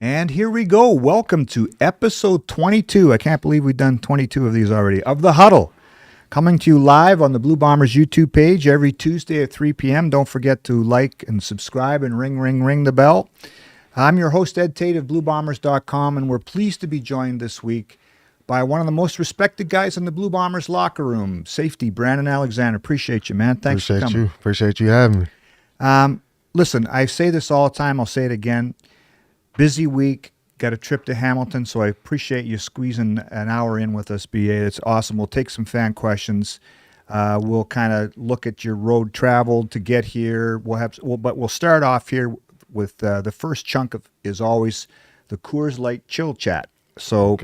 And here we go. Welcome to episode 22. I can't believe we've done 22 of these already. Of the Huddle. Coming to you live on the Blue Bombers YouTube page every Tuesday at 3 p.m. Don't forget to like and subscribe and ring the bell. I'm your host, Ed Tait of BlueBombers.com, and we're pleased to be joined this week by one of the most respected guys in the Blue Bombers locker room, safety Brandon Alexander. Appreciate you, man. Thanks for coming. Appreciate you having me. Listen, I say this all the time. I'll say it again. Busy week. Got a trip to Hamilton, so I appreciate you squeezing an hour in with us, BA. It's awesome. We'll take some fan questions. We'll kind of look at your road travel to get here. But we'll start off here with the first chunk is always the Coors Light Chill Chat. So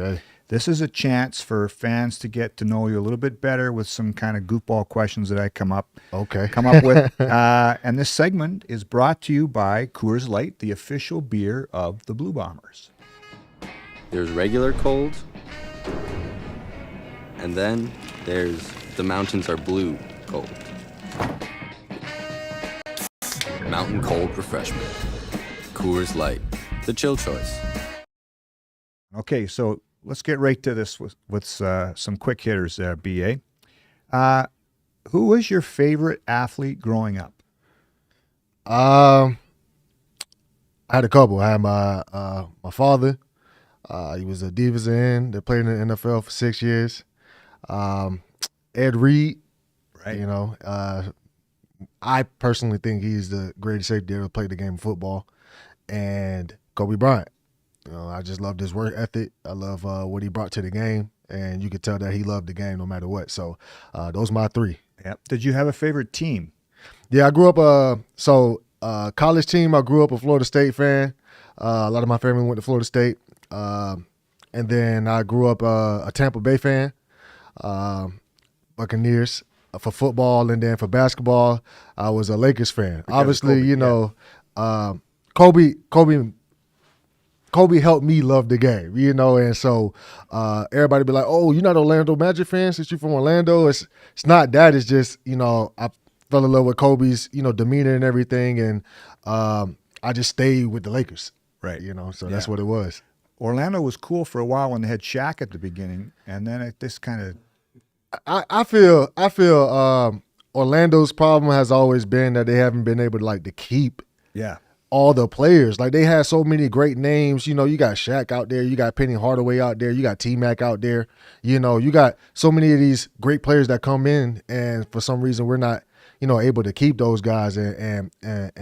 This is a chance for fans to get to know you a little bit better with some kind of goofball questions that I come up with. And this segment is brought to you by Coors Light, the official beer of the Blue Bombers. There's regular cold, and then there's the mountains are blue cold. Mountain cold refreshment. Coors Light, the chill choice. Okay, so let's get right to this with some quick hitters there, BA. Who was your favorite athlete growing up? I had a couple. I had my father. He was a Divas end that played in the NFL for 6 years. Ed Reed, right? You know, I personally think he's the greatest safety ever played the game of football. And Kobe Bryant. You know, I just loved his work ethic. I love what he brought to the game, and you could tell that he loved the game no matter what. So those are my three. Yep. Did you have a favorite team? Yeah, I grew up. College team. I grew up a Florida State fan. A lot of my family went to Florida State. And then I grew up a Tampa Bay fan, Buccaneers for football, and then for basketball, I was a Lakers fan. Obviously, Kobe helped me love the game, and so everybody be like, "Oh, you're not an Orlando Magic fan since you're from Orlando." It's not that. It's just I fell in love with Kobe's demeanor and everything, and I just stayed with the Lakers, right? So that's what it was. Orlando was cool for a while when they had Shaq at the beginning, and then this kind of. I feel Orlando's problem has always been that they haven't been able to keep all the players. Like, they had so many great names. You got Shaq out there, you got Penny Hardaway out there, you got T-Mac out there. You got so many of these great players that come in, and for some reason we're not able to keep those guys and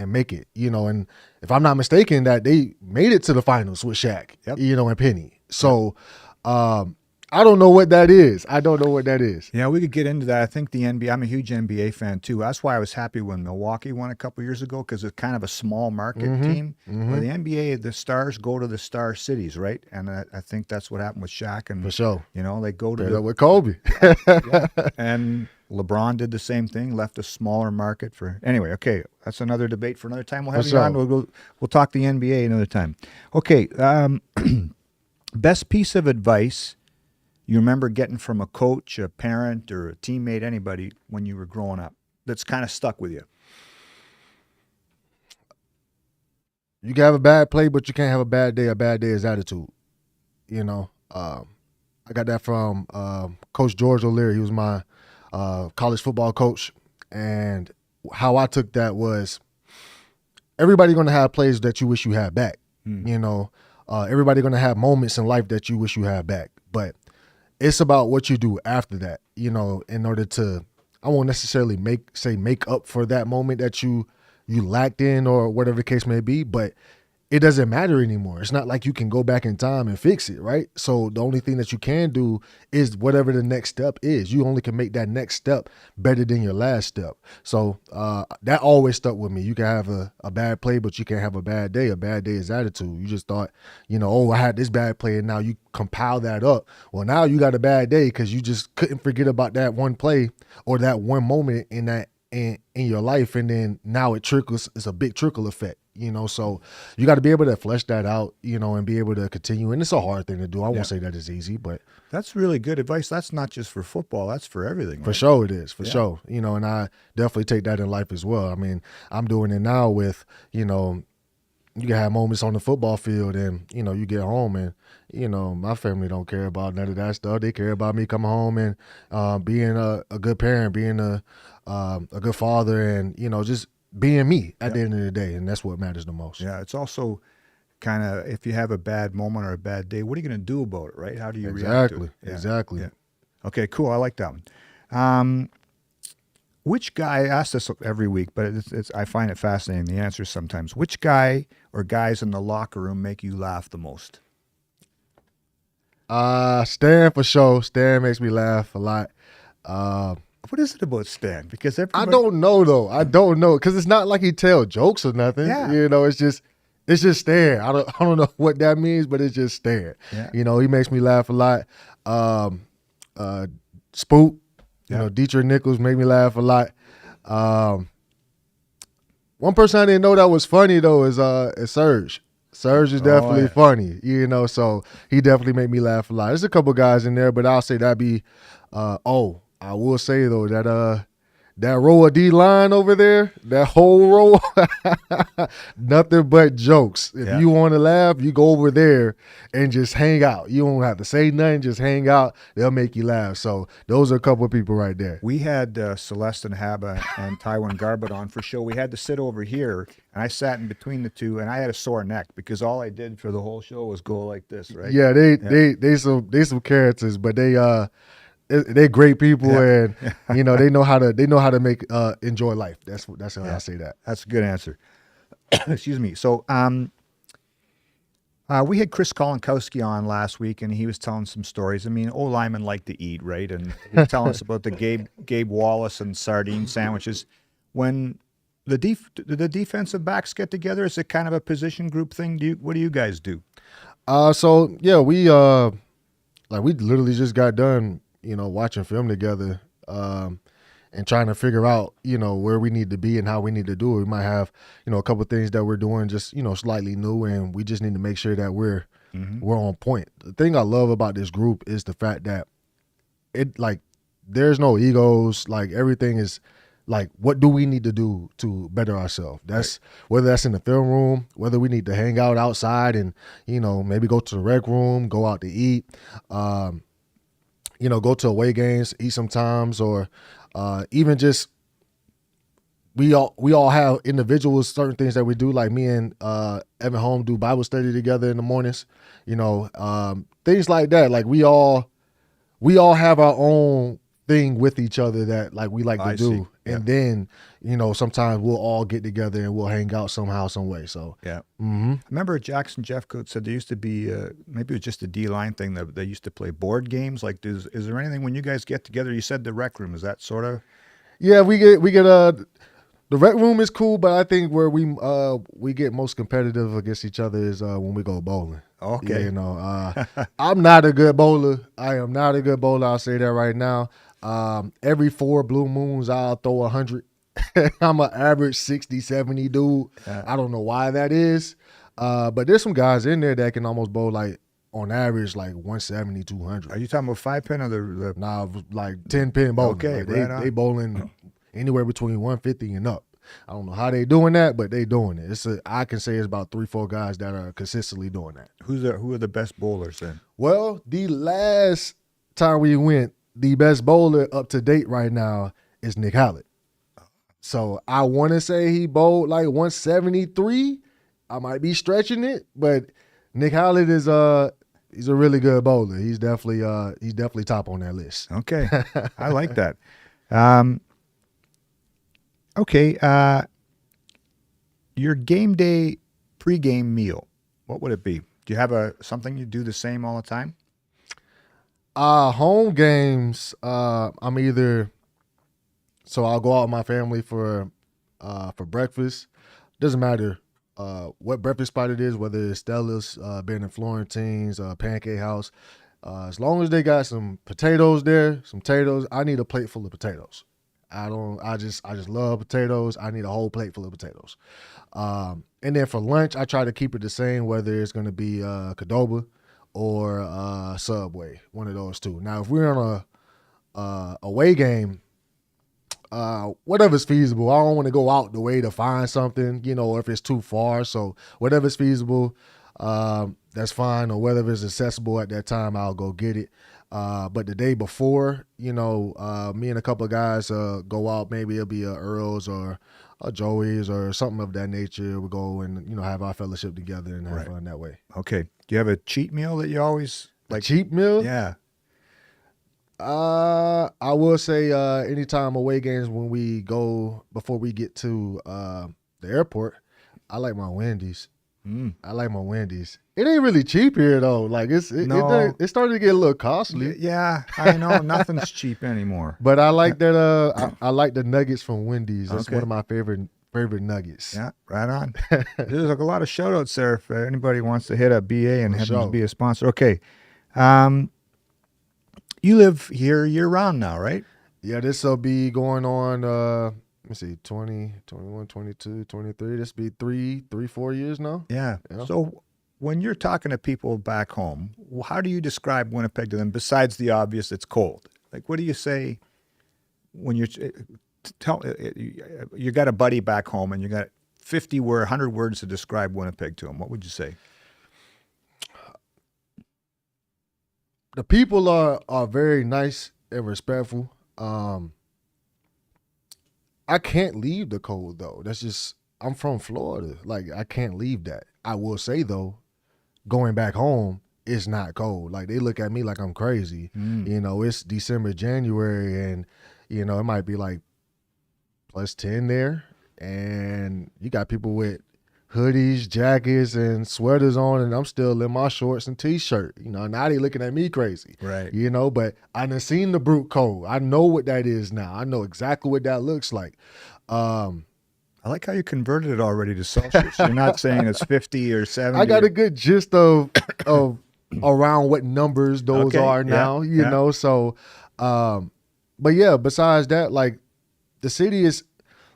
make it. And if I'm not mistaken, that they made it to the finals with Shaq, and Penny. So I don't know what that is. Yeah, we could get into that. I think the NBA, I'm a huge NBA fan too. That's why I was happy when Milwaukee won a couple years ago, because it's kind of a small market team. Where the NBA, the stars go to the star cities, right? And I think that's what happened with Shaq. And for sure. They go to with Kobe. And LeBron did the same thing, left a smaller market for. Anyway, okay, that's another debate for another time. We'll have you on. We'll talk the NBA another time. Okay, best piece of advice you remember getting from a coach, a parent, or a teammate, anybody, when you were growing up, that's kind of stuck with you? You can have a bad play, but you can't have a bad day. A bad day is attitude. I got that from Coach George O'Leary. He was my college football coach, and how I took that was, everybody going to have plays that you wish you had back. Everybody going to have moments in life that you wish you had back, but it's about what you do after that, in order to, I won't necessarily make up for that moment that you lacked in, or whatever the case may be, but it doesn't matter anymore. It's not like you can go back in time and fix it, right? So the only thing that you can do is whatever the next step is. You only can make that next step better than your last step. So that always stuck with me. You can have a bad play, but you can't have a bad day. A bad day is attitude. You just thought, I had this bad play, and now you compile that up. Well, now you got a bad day because you just couldn't forget about that one play or that one moment in your life, and then now it trickles. It's a big trickle effect. So you got to be able to flesh that out, and be able to continue. And it's a hard thing to do. I won't say that it's easy, but that's really good advice. That's not just for football. That's for everything. For sure it is. For sure. And I definitely take that in life as well. I mean, I'm doing it now with, you can have moments on the football field, and you get home, and my family don't care about none of that stuff. They care about me coming home and being a good parent, being a good father, and just being me at the end of the day, and that's what matters the most. Yeah, it's also kind of, if you have a bad moment or a bad day, what are you going to do about it, right? How do you react to it? Yeah, Exactly. Yeah. Okay, cool. I like that one. Which guy, I ask this every week, but I find it fascinating, the answers sometimes. Which guy or guys in the locker room make you laugh the most? Stan for sure. Stan makes me laugh a lot. What is it about Stan? Because I everybody, don't know though. I don't know because it's not like he tell jokes or nothing. Yeah. It's just Stan. I don't know what that means, but it's just Stan. Yeah. He makes me laugh a lot. Spook, Yeah. Dietrich Nichols make me laugh a lot. One person I didn't know that was funny though is Serge. Serge is definitely yeah. funny, so he definitely made me laugh a lot. There's a couple guys in there, but I'll say that'd be I will say though that row of D line over there, that whole row, nothing but jokes. If you want to laugh, you go over there and just hang out. You don't have to say nothing, just hang out. They'll make you laugh. So those are a couple of people right there. we had Celestin Haba and Tywin Garbett on for show. We had to sit over here, and I sat in between the two, and I had a sore neck because all I did for the whole show was go like this, right? Yeah, they some characters, but they're great people, and they know how to make enjoy life. That's how I say that. That's a good answer. Excuse me. So, we had Chris Kolinkowski on last week, and he was telling some stories. I mean, old linemen like to eat, right? And he was telling us about the Gabe Wallace and sardine sandwiches. When the defensive backs get together, is it kind of a position group thing? What do you guys do? So yeah, we literally just got done, watching film together, and trying to figure out, where we need to be and how we need to do it. We might have, a couple of things that we're doing just, slightly new, and we just need to make sure that we're on point. The thing I love about this group is the fact that there's no egos. Like everything is like, what do we need to do to better ourselves? That's whether that's in the film room, whether we need to hang out outside and, maybe go to the rec room, go out to eat, go to away games, eat sometimes, or even just we all have individuals, certain things that we do. Like me and Evan Holm do Bible study together in the mornings, things like that. Like we all have our own thing with each other that like we like to do. Yeah. And then, sometimes we'll all get together and we'll hang out somehow, some way. So yeah. I remember Jackson Jeffcoat said there used to be maybe it was just a D-line thing that they used to play board games. Like, is there anything when you guys get together? You said the rec room, is that sort of? Yeah, we get the rec room is cool, but I think where we get most competitive against each other is when we go bowling. Okay. I'm not a good bowler. I am not a good bowler. I'll say that right now. Every 4 blue moons, I'll throw 100. I'm an average 60, 70 dude. I don't know why that is. But there's some guys in there that can almost bowl like on average like 170, 200. Are you talking about 5-pin or the Nah, like 10-pin bowling. Okay, Like right they bowling anywhere between 150 and up. I don't know how they doing that, but they doing it. I can say it's about 3-4 guys that are consistently doing that. who are the best bowlers then? Well, the last time we went, the best bowler up to date right now is Nick Hallett. So I want to say he bowled like 173. I might be stretching it, but Nick Hallett is he's a really good bowler. He's definitely top on that list. Okay, I like that. Okay, your game day pregame meal, what would it be? Do you have something you do the same all the time? Home games, so I'll go out with my family for breakfast. Doesn't matter what breakfast spot it is, whether it's Stella's, Ben and Florentine's, Pancake House. As long as they got some potatoes there, some potatoes, I need a plate full of potatoes. I just love potatoes. I need a whole plate full of potatoes. And then for lunch, I try to keep it the same, whether it's going to be Qdoba or Subway, one of those two. Now, if we're on a away game, whatever's feasible. I don't want to go out the way to find something, if it's too far. So whatever's feasible, that's fine. Or whether it's accessible at that time, I'll go get it. But the day before, me and a couple of guys go out. Maybe it'll be a Earl's or a Joey's or something of that nature. We'll go and, have our fellowship together and have fun that way. Okay. Do you have a cheat meal that you always like? Cheat meal? Yeah. I will say anytime away games when we go before we get to the airport, I like my Wendy's. I like my Wendy's. It ain't really cheap here though. Like it's starting to get a little costly. Yeah, I know nothing's cheap anymore. But I like that. I like the nuggets from Wendy's. That's Okay. one of my favorite nuggets. Yeah, right on. There's like a lot of shout outs there if anybody wants to hit up BA and have them to be a sponsor. Okay. You live here year round now, right? Yeah, this will be going on, let me see, 20, 21, 22, 23. This will be 4 years now. Yeah. Yeah. So when you're talking to people back home, how do you describe Winnipeg to them besides the obvious it's cold? Like, what do you say when you got a buddy back home and you got 100 words to describe Winnipeg to him? What would you say? The people are very nice and respectful. I can't leave the cold though. That's just, I'm from Florida. Like I can't leave that. I will say though, going back home, it's not cold. Like they look at me like I'm crazy. It's December, January, and it might be like +10 there, and you got people with hoodies, jackets, and sweaters on, and I'm still in my shorts and t-shirt. Now they looking at me crazy. Right. But I done seen the brute cold. I know what that is now. I know exactly what that looks like. I like how you converted it already to Celsius. You're not saying it's 50 or 70. I got a good gist of around what numbers those are now, you know. So, but yeah, besides that, like the city is,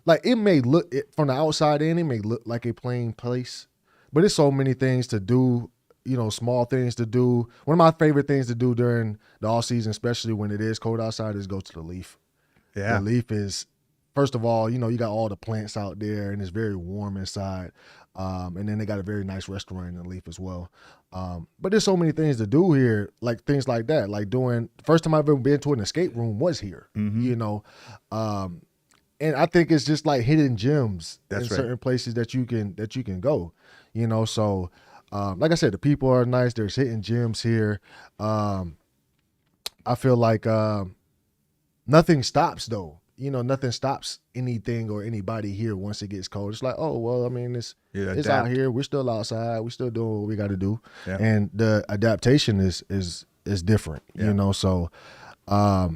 like it may look from the outside in, it may look like a plain place, but there's so many things to do, small things to do. One of my favorite things to do during the off season, especially when it is cold outside, is go to the Leaf. Yeah. The Leaf is, first of all, you got all the plants out there and it's very warm inside. And then they got a very nice restaurant in the Leaf as well. But there's so many things to do here, like things like that. Like first time I've ever been to an escape room was here, and I think it's just like hidden gems in certain places that you can go, So, like I said, the people are nice. There's hidden gems here. I feel like nothing stops though. Nothing stops anything or anybody here once it gets cold. It's like, oh well, I mean, it's out here. We're still outside. We're still doing what we got to do, and the adaptation is different. So I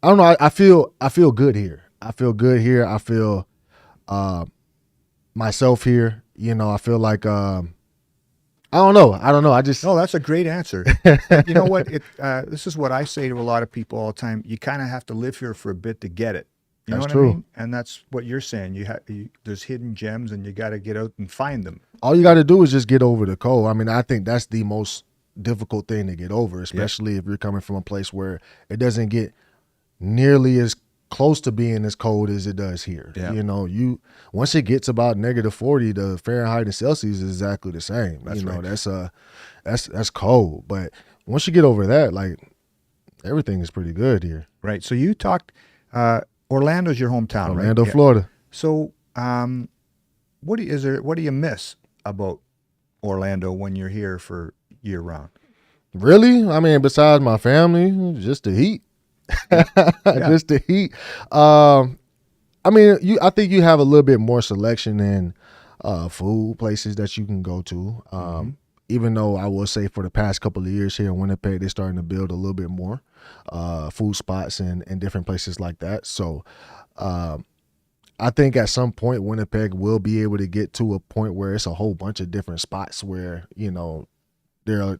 don't know. I feel good here. I feel good here. I feel myself here. I feel like I don't know. I just No, that's a great answer. You know what? This is what I say to a lot of people all the time. You kind of have to live here for a bit to get it. You know That's what true. I mean? And that's what you're saying. There's hidden gems, and you got to get out and find them. all you got to do is just get over the cold. I mean, I think that's the most difficult thing to get over, especially if you're coming from a place where it doesn't get nearly as close to being as cold as it does here. Yeah. Once it gets about -40, the Fahrenheit and Celsius is exactly the same. That's right. That's cold. But once you get over that, like everything is pretty good here. Right. So you talked. Orlando's your hometown, right? Orlando, Florida. So, what do you miss about Orlando when you're here for year round? Really? I mean, besides my family, just the heat. Just the heat. I mean, I think you have a little bit more selection in food places that you can go to. Even though I will say for the past couple of years here in Winnipeg, they're starting to build a little bit more food spots and different places like that. So I think at some point Winnipeg will be able to get to a point where it's a whole bunch of different spots where, there are,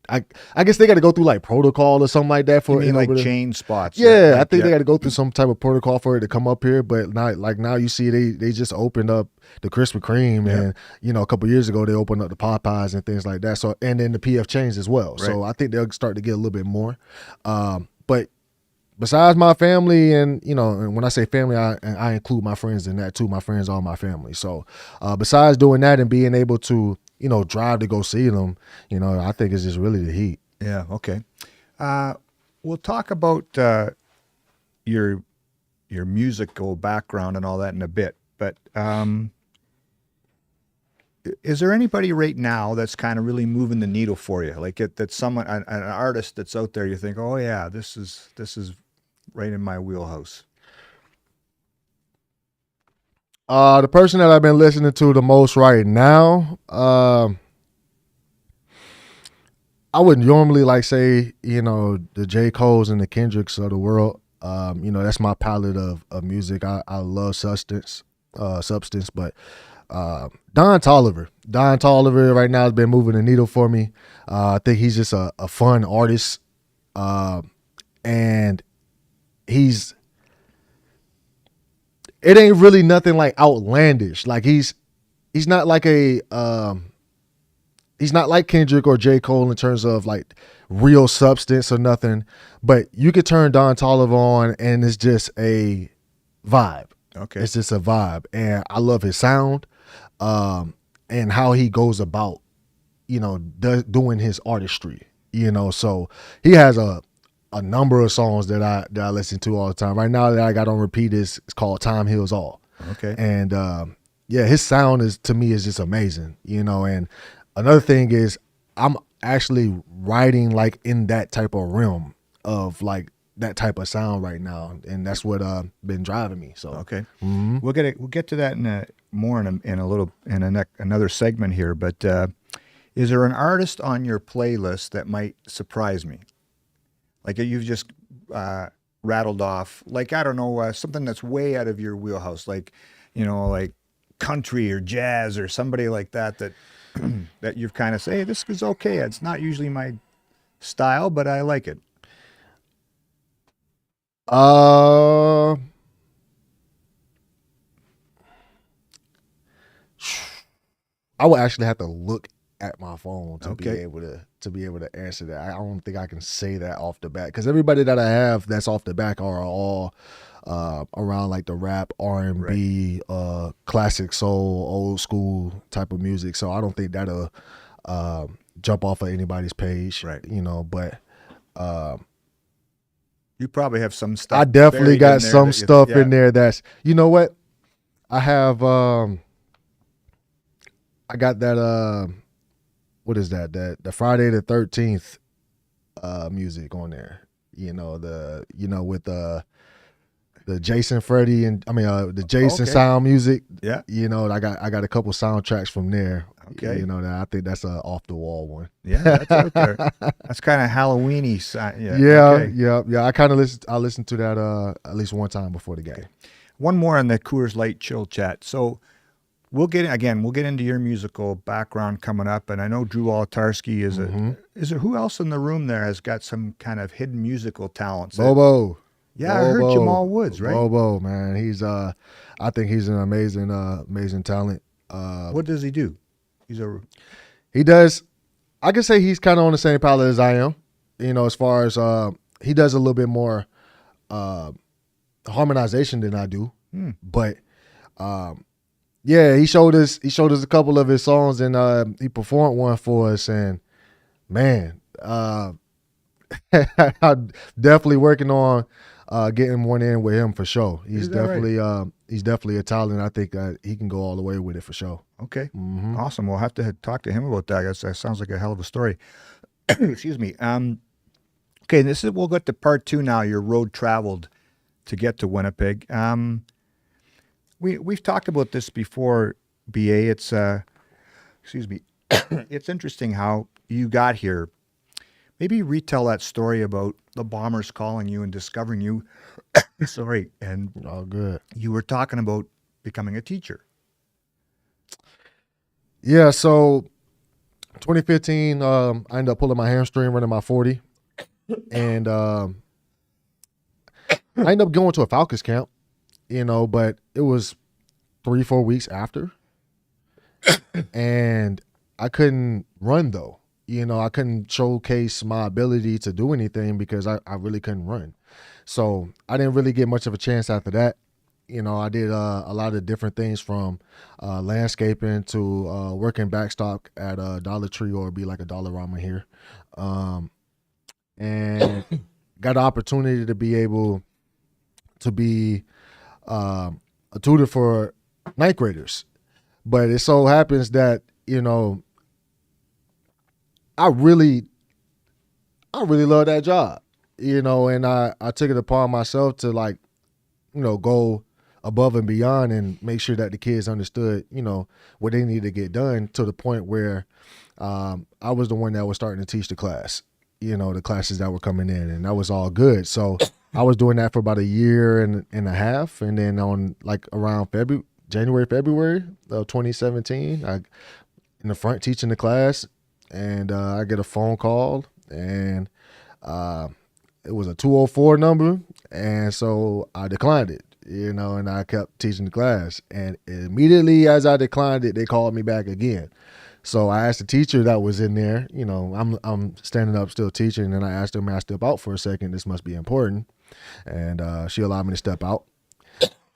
I guess they got to go through like protocol or something like that for You mean like chain spots? Yeah, Like, I think they got to go through some type of protocol for it to come up here. But now you see they just opened up the Krispy Kreme, and a couple years ago they opened up the Popeyes and things like that. So and then the PF chains as well. Right. So I think they'll start to get a little bit more. But besides my family, and and when I say family, I include my friends in that too. My friends are my family. So besides doing that and being able to drive to go see them, I think it's just really the heat. Yeah. Okay. We'll talk about your musical background and all that in a bit, but is there anybody right now that's kind of really moving the needle for you? Like that's someone, an artist that's out there. You think, oh yeah, this is right in my wheelhouse. The person that I've been listening to the most right now, I would normally say, the J. Coles and the Kendricks of the world. That's my palette of music. I love substance, but Don Tolliver right now has been moving the needle for me. I think he's just a fun artist, and it ain't really nothing like outlandish. Like he's not like he's not like Kendrick or J. Cole in terms of like real substance or nothing, but you could turn Don Toliver on and it's just a vibe. Okay. It's just a vibe. And I love his sound, and how he goes about, doing his artistry, so he has a number of songs that I listen to all the time. Right now that I got on repeat it's called Time Heals All. Okay. And his sound to me is just amazing, and another thing is I'm actually writing like in that type of realm of like that type of sound right now, and that's what been driving me. So okay, we'll get to that in another segment here. But is there an artist on your playlist that might surprise me? Like you've just rattled off, like I don't know, something that's way out of your wheelhouse, like like country or jazz or somebody like that that you've kind of say, hey, this is okay. It's not usually my style, but I like it. I would actually have to look at my phone to be able to answer that. I don't think I can say that off the bat because everybody that I have that's off the back are all around like the rap, R&B, right. Classic soul, old school type of music. So I don't think that'll jump off of anybody's page, right? But you probably have some stuff. I definitely got some stuff in there that's, what I have. I got that. What is that? The Friday the 13th music on there. With the Jason Freddy and the Jason sound music. Yeah. I got a couple soundtracks from there. Okay. That I think that's a off the wall one. Yeah, that's out there. That's kind of Halloweeny. Yeah. I listened to that at least one time before the game. Okay. One more on the Coors Light Chill Chat. So we'll get into your musical background coming up, and I know Drew Altarski is is there who else in the room there has got some kind of hidden musical talents? Bobo. Yeah, I heard Jamal Woods, right? Bobo, man, he's I think he's an amazing talent. What does he do? He does. I can say he's kind of on the same palette as I am. As far as he does a little bit more harmonization than I do, but he showed us a couple of his songs and he performed one for us, and man, I'm definitely working on getting one in with him for sure. He's definitely a talent. I think he can go all the way with it for sure. Okay, awesome. We'll have to talk to him about that. That sounds like a hell of a story. Excuse me. Okay, we'll get to part 2 now. Your road traveled to get to Winnipeg. We've talked about this before, BA. It's excuse me. It's interesting how you got here. Maybe retell that story about the Bombers calling you and discovering you. Sorry, and all good. You were talking about becoming a teacher. Yeah, so 2015, I ended up pulling my hamstring running my 40, and I ended up going to a Falcons camp. But it was 3-4 weeks after, and I couldn't run though. I couldn't showcase my ability to do anything because I really couldn't run. So I didn't really get much of a chance after that. I did a lot of different things from landscaping to working backstop at a Dollar Tree or be like a Dollarama here. And got the opportunity to be able to be a tutor for ninth graders. But it so happens that, I really love that job, and I took it upon myself to like, go above and beyond and make sure that the kids understood, what they need to get done to the point where I was the one that was starting to teach the class, the classes that were coming in, and that was all good. So I was doing that for about a year and a half. And then on like around January, February of 2017, I in the front teaching the class, and I get a phone call, and it was a 204 number. And so I declined it, and I kept teaching the class. And immediately as I declined it, they called me back again. So I asked the teacher that was in there, I'm standing up still teaching, and I asked her, may I step out for a second? This must be important. And she allowed me to step out.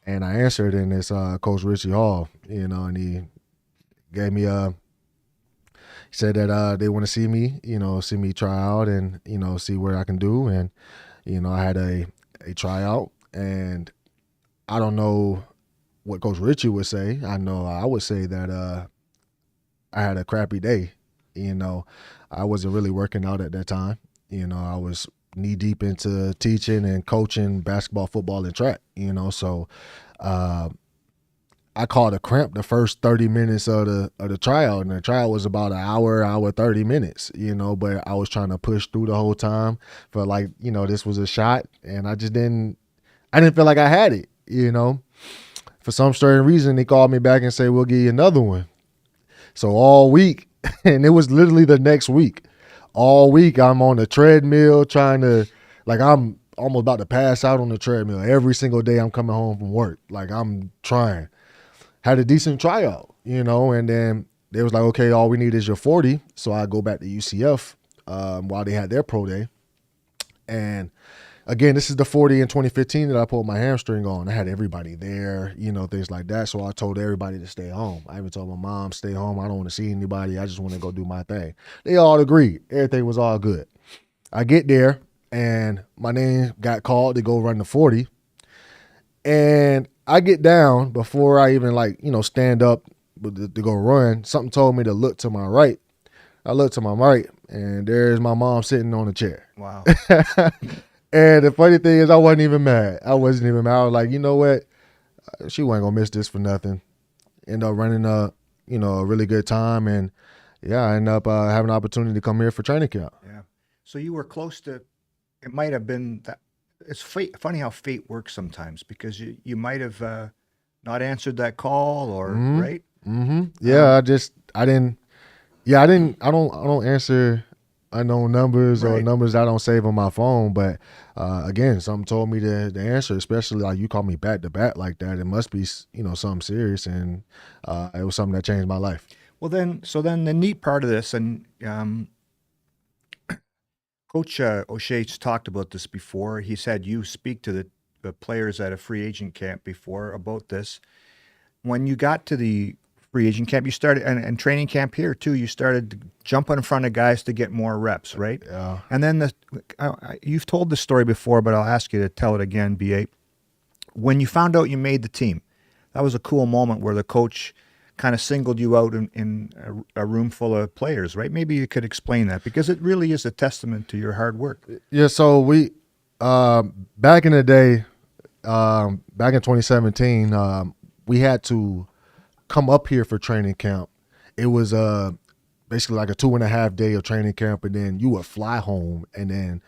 And I answered, and it's Coach Richie Hall, and he gave me he said that they want to see me try out and, see what I can do. And, I had a tryout, and I don't know what Coach Richie would say. I know I would say that I had a crappy day. I wasn't really working out at that time. I was knee deep into teaching and coaching basketball, football, and track, so I caught a cramp the first 30 minutes of the tryout, and the tryout was about an hour 30 minutes, but I was trying to push through the whole time for like, this was a shot, and I didn't feel like I had it, For some strange reason, they called me back and said, we'll give you another one. So all week, and it was literally the next week, all week I'm on the treadmill trying to, like I'm almost about to pass out on the treadmill. Every single day I'm coming home from work. Like I'm trying. Had a decent tryout, and then they was like, okay, all we need is your 40. So I go back to UCF while they had their pro day. And again, this is the 40 in 2015 that I pulled my hamstring on. I had everybody there, things like that. So I told everybody to stay home. I even told my mom, stay home. I don't want to see anybody. I just want to go do my thing. They all agreed. Everything was all good. I get there, and my name got called to go run the 40. And I get down before I even stand up to go run. Something told me to look to my right. I looked to my right, and there's my mom sitting on a chair. Wow. And the funny thing is, I wasn't even mad. I was like, you know what? She wasn't gonna miss this for nothing. End up running a really good time, and I ended up having an opportunity to come here for training camp. Yeah. So you were close to. It might have been that. It's funny how fate works sometimes, because you might have not answered that call, or right. Mm-hmm. Yeah, I don't answer unknown numbers or numbers I don't save on my phone. But again, something told me to answer, especially like you call me back to back like that. It must be something serious, and it was something that changed my life. Well, then the neat part of this, and Coach O'Shea's talked about this before. He's had you speak to the players at a free agent camp before about this. When you got to the free agent camp, you started, and training camp here too, you started jumping in front of guys to get more reps, right? Yeah. And then you've told the story before, but I'll ask you to tell it again, B.A. When you found out you made the team, that was a cool moment where the coach kind of singled you out in a room full of players, right? Maybe you could explain that, because it really is a testament to your hard work. Yeah, so we, back in the day, back in 2017, we had to come up here for training camp. It was basically like a 2.5 day of training camp, and then you would fly home, and then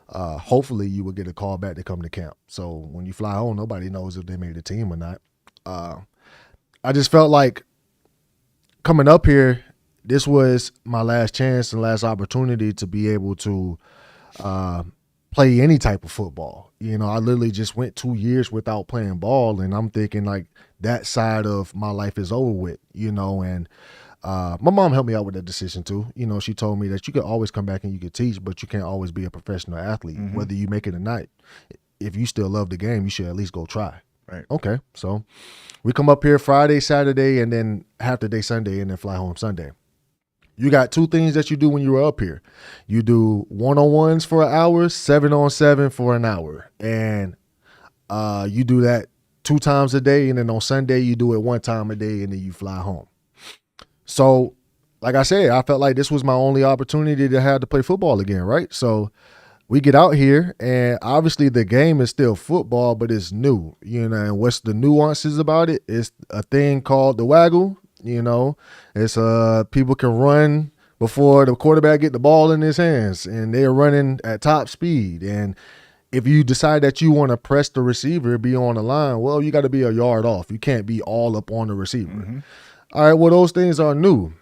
hopefully you would get a call back to come to camp. So when you fly home, nobody knows if they made the team or not. I just felt like coming up here, this was my last chance and last opportunity to be able to play any type of football. I literally just went 2 years without playing ball, and I'm thinking like that side of my life is over with, and My mom helped me out with that decision too. She told me that you could always come back and you could teach, but you can't always be a professional athlete, whether you make it or not. If you still love the game, you should at least go try. Right. Okay, so we come up here Friday, Saturday, and then half the day Sunday, and then fly home Sunday. You got two things that you do when you were up here. You do 1-on-1s for an hour, 7-on-7 for an hour, and you do that 2 times a day, and then on Sunday you do it 1 time a day, and then you fly home. So, like I said, I felt like this was my only opportunity to have to play football again, right? So we get out here, and obviously the game is still football, but it's new, and what's the nuances about it? It's a thing called the waggle, it's people can run before the quarterback get the ball in his hands, and they're running at top speed. And if you decide that you want to press the receiver, be on the line, well, you got to be a yard off. You can't be all up on the receiver. All right, well, those things are new.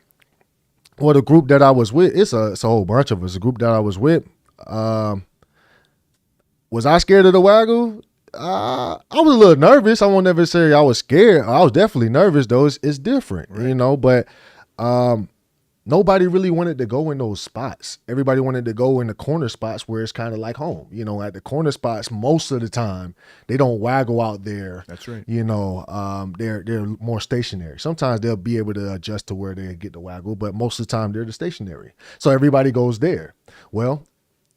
Well, the group that I was with, it's a whole bunch of us. The group that I was with, was I scared of the waggle? I was a little nervous. I won't never say I was scared. I was definitely nervous, though. It's different, right. But nobody really wanted to go in those spots. Everybody wanted to go in the corner spots where it's kind of like home. At the corner spots, most of the time, they don't waggle out there. That's right. They're more stationary. Sometimes they'll be able to adjust to where they get the waggle, but most of the time they're the stationary. So everybody goes there. Well,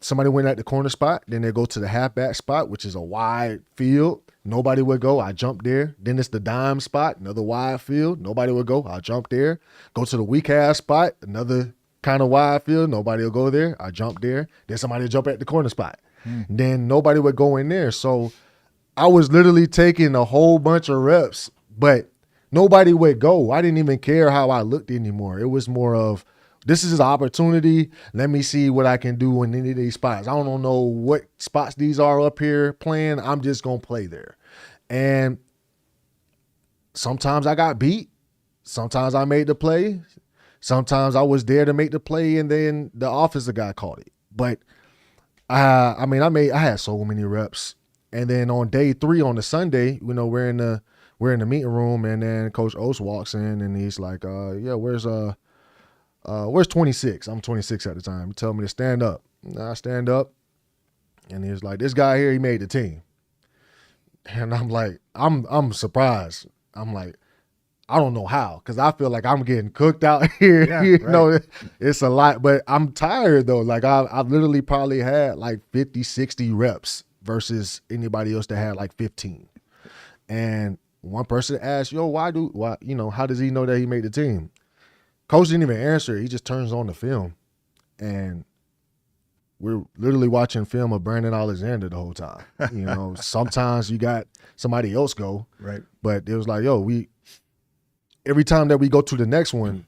somebody went at the corner spot, then they go to the halfback spot, which is a wide field. Nobody would go. I jump there. Then it's the dime spot, another wide field. Nobody would go. I jump there. Go to the weak half spot, another kind of wide field. Nobody will go there. I jump there. Then somebody jump at the corner spot. Then nobody would go in there. So I was literally taking a whole bunch of reps, but nobody would go. I didn't even care how I looked anymore. It was more of, this is an opportunity. Let me see what I can do in any of these spots. I don't know what spots these are up here playing. I'm just going to play there. And sometimes I got beat. Sometimes I made the play. Sometimes I was there to make the play, and then the offensive guy caught it. But I had so many reps. And then on day 3 on the Sunday, we're in the meeting room, and then Coach Oates walks in, and he's like, where's 26? I'm 26 at the time. He told me to stand up. I stand up, and he was like, this guy here, he made the team. And I'm like, I'm surprised. I'm like, I don't know how, because I feel like I'm getting cooked out here. Yeah, It's a lot, but I'm tired though. Like I've literally probably had like 50, 60 reps versus anybody else that had like 15. And one person asked, why, how does he know that he made the team? Coach didn't even answer. He just turns on the film, and we're literally watching film of Brandon Alexander the whole time. Sometimes you got somebody else go, Right. but it was like, every time that we go to the next one,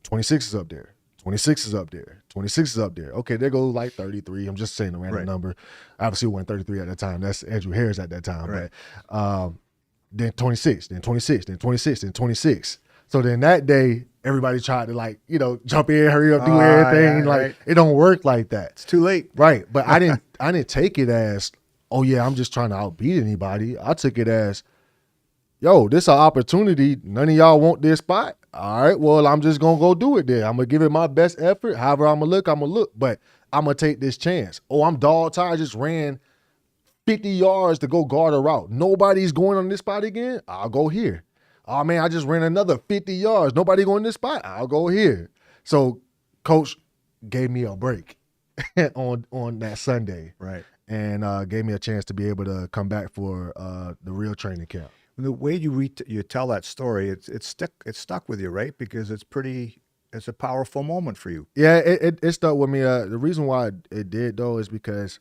26 is up there, 26 is up there, 26 is up there. Okay, there goes like 33. I'm just saying a random number. Obviously, it wasn't 33 at that time. That's Andrew Harris at that time. Right. But then 26, then 26, then 26, then 26. So then that day, everybody tried to jump in, hurry up, do everything. Yeah, right. It don't work like that. It's too late. Right. But I didn't take it as, oh yeah, I'm just trying to outbeat anybody. I took it as, this an opportunity. None of y'all want this spot. All right, well, I'm just gonna go do it then. I'm gonna give it my best effort. However I'm gonna look, but I'm gonna take this chance. Oh, I'm dog tired. I just ran 50 yards to go guard a route. Nobody's going on this spot again. I'll go here. Oh man, I just ran another 50 yards. Nobody going this spot. I'll go here. So Coach gave me a break on that Sunday. Right. And gave me a chance to be able to come back for the real training camp. The way you tell that story, it's stuck with you, right? Because it's a powerful moment for you. Yeah, it stuck with me. The reason why it did though is because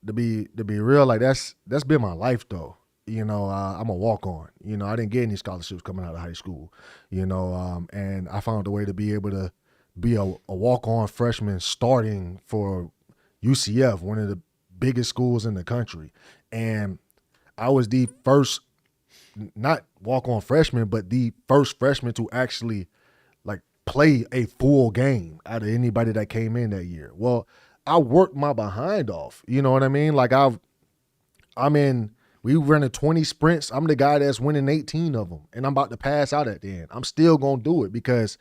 to be real, like that's been my life though. I'm a walk-on. I didn't get any scholarships coming out of high school. And I found a way to be able to be a walk-on freshman starting for UCF, one of the biggest schools in the country. And I was the first, not walk-on freshman, but the first freshman to actually play a full game out of anybody that came in that year. Well, I worked my behind off. You know what I mean? We running 20 sprints. I'm the guy that's winning 18 of them, and I'm about to pass out at the end. I'm still going to do it because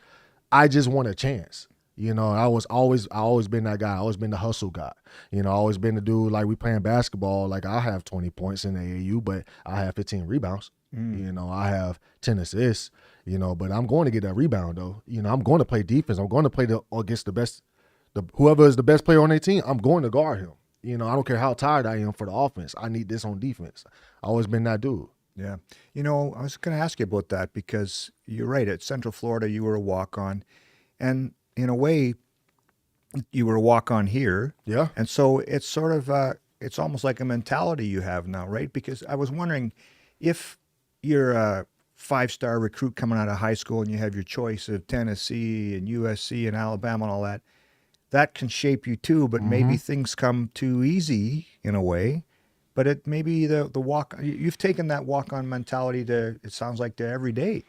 I just want a chance. I always been that guy. I always been the hustle guy. I always been the dude, like we playing basketball, like I have 20 points in the AAU, but I have 15 rebounds. I have 10 assists, but I'm going to get that rebound though. I'm going to play defense. I'm going to play against the best, whoever is the best player on their team, I'm going to guard him. I don't care how tired I am for the offense. I need this on defense. I always been that dude. Yeah. I was going to ask you about that because you're right. At Central Florida, you were a walk-on. And in a way, you were a walk-on here. Yeah. And so it's sort of, it's almost like a mentality you have now, right? Because I was wondering if you're a five-star recruit coming out of high school and you have your choice of Tennessee and USC and Alabama and all that, that can shape you too, but maybe things come too easy in a way. But it maybe the walk, you've taken that walk-on mentality to, it sounds like, to every day.